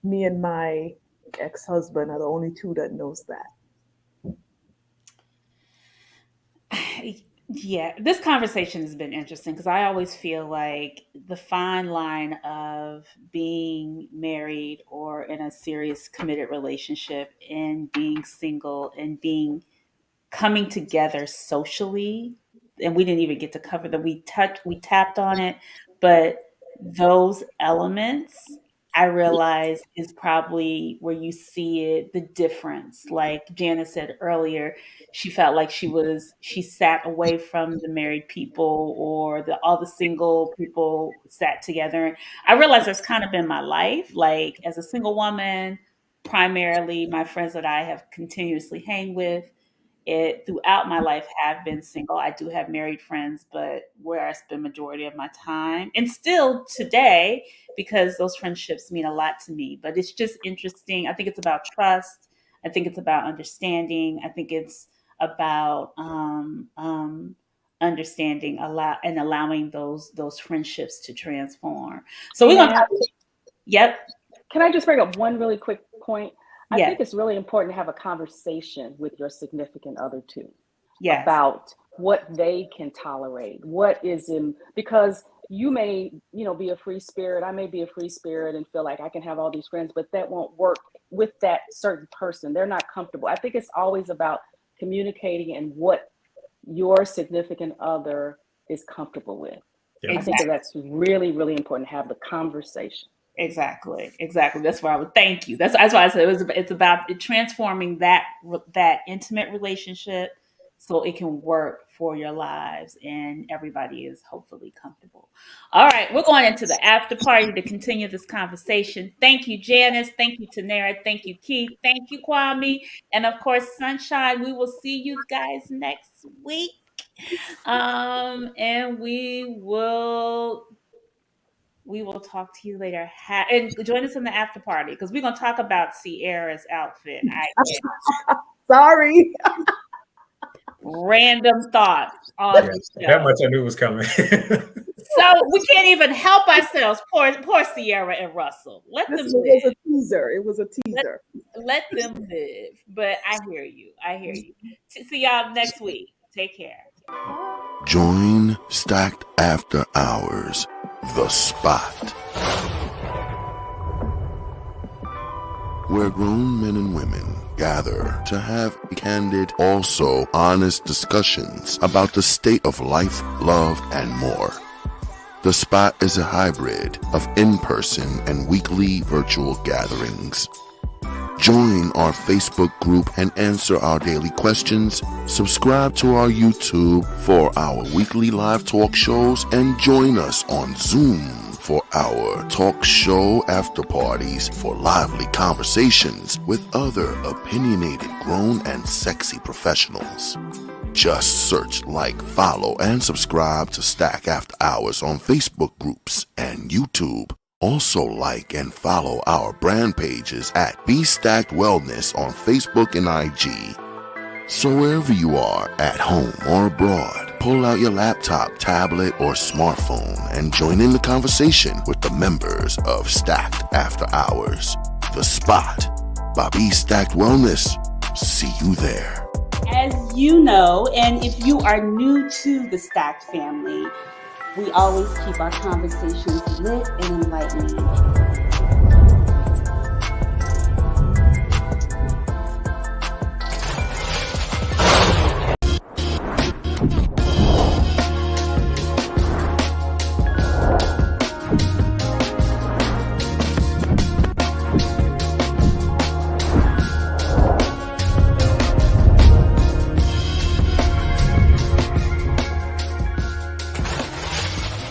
me and my ex-husband are the only two that knows that.
Yeah, this conversation has been interesting because I always feel like the fine line of being married or in a serious committed relationship and being single and being coming together socially, and we didn't even get to cover that. We tapped on it, but those elements I realize is probably where you see it, the difference. Like Janice said earlier, she felt like she sat away from the married people, or all the single people sat together. I realize that's kind of been my life. Like as a single woman, primarily my friends that I have continuously hang with throughout my life have been single. I do have married friends, but where I spend majority of my time, and still today, because those friendships mean a lot to me. But it's just interesting. I think it's about trust. I think it's about understanding. I think it's about understanding a lot and allowing those friendships to transform. So we're gonna
Nat,
talk. Yep.
can I just bring up one really quick point? I
Yes.
think it's really important to have a conversation with your significant other too
Yes.
about what they can tolerate, what is in, because you may, be a free spirit. I may be a free spirit and feel like I can have all these friends, but that won't work with that certain person. They're not comfortable. I think it's always about communicating and what your significant other is comfortable with.
Yeah.
I think that's really, really important to have the conversation.
Exactly. That's why I would thank you. That's why I said it's about transforming that intimate relationship so it can work for your lives and everybody is hopefully comfortable. All right, we're going into the after party to continue this conversation. Thank you, Janice. Thank you, Tanera. Thank you, Keith. Thank you, Kwame. And of course, Sunshine. We will see you guys next week. And we will talk to you later. And join us in the after party because we're going to talk about Sierra's outfit.
Sorry.
Random thoughts on the show.
That much I knew was coming.
So we can't even help ourselves. Poor Sierra and Russell. Let them live.
It was a teaser.
Let them live. But I hear you. See y'all next week. Take care.
Join Stacked After Hours, The Spot, where grown men and women gather to have candid, also honest discussions about the state of life, love, and more. The Spot is a hybrid of in-person and weekly virtual gatherings. Join our Facebook group and answer our daily questions. Subscribe to our YouTube for our weekly live talk shows and join us on Zoom for our talk show after parties for lively conversations with other opinionated, grown, and sexy professionals. Just search, like, follow, and subscribe to Stack After Hours on Facebook groups and YouTube. Also like and follow our brand pages at Be Stacked Wellness on Facebook and IG. So wherever you are, at home or abroad, pull out your laptop, tablet, or smartphone and join in the conversation with the members of Stacked After Hours. The Spot by Be Stacked Wellness. See you there.
As you know, and if you are new to the Stacked family, we always keep our conversations lit and enlightening.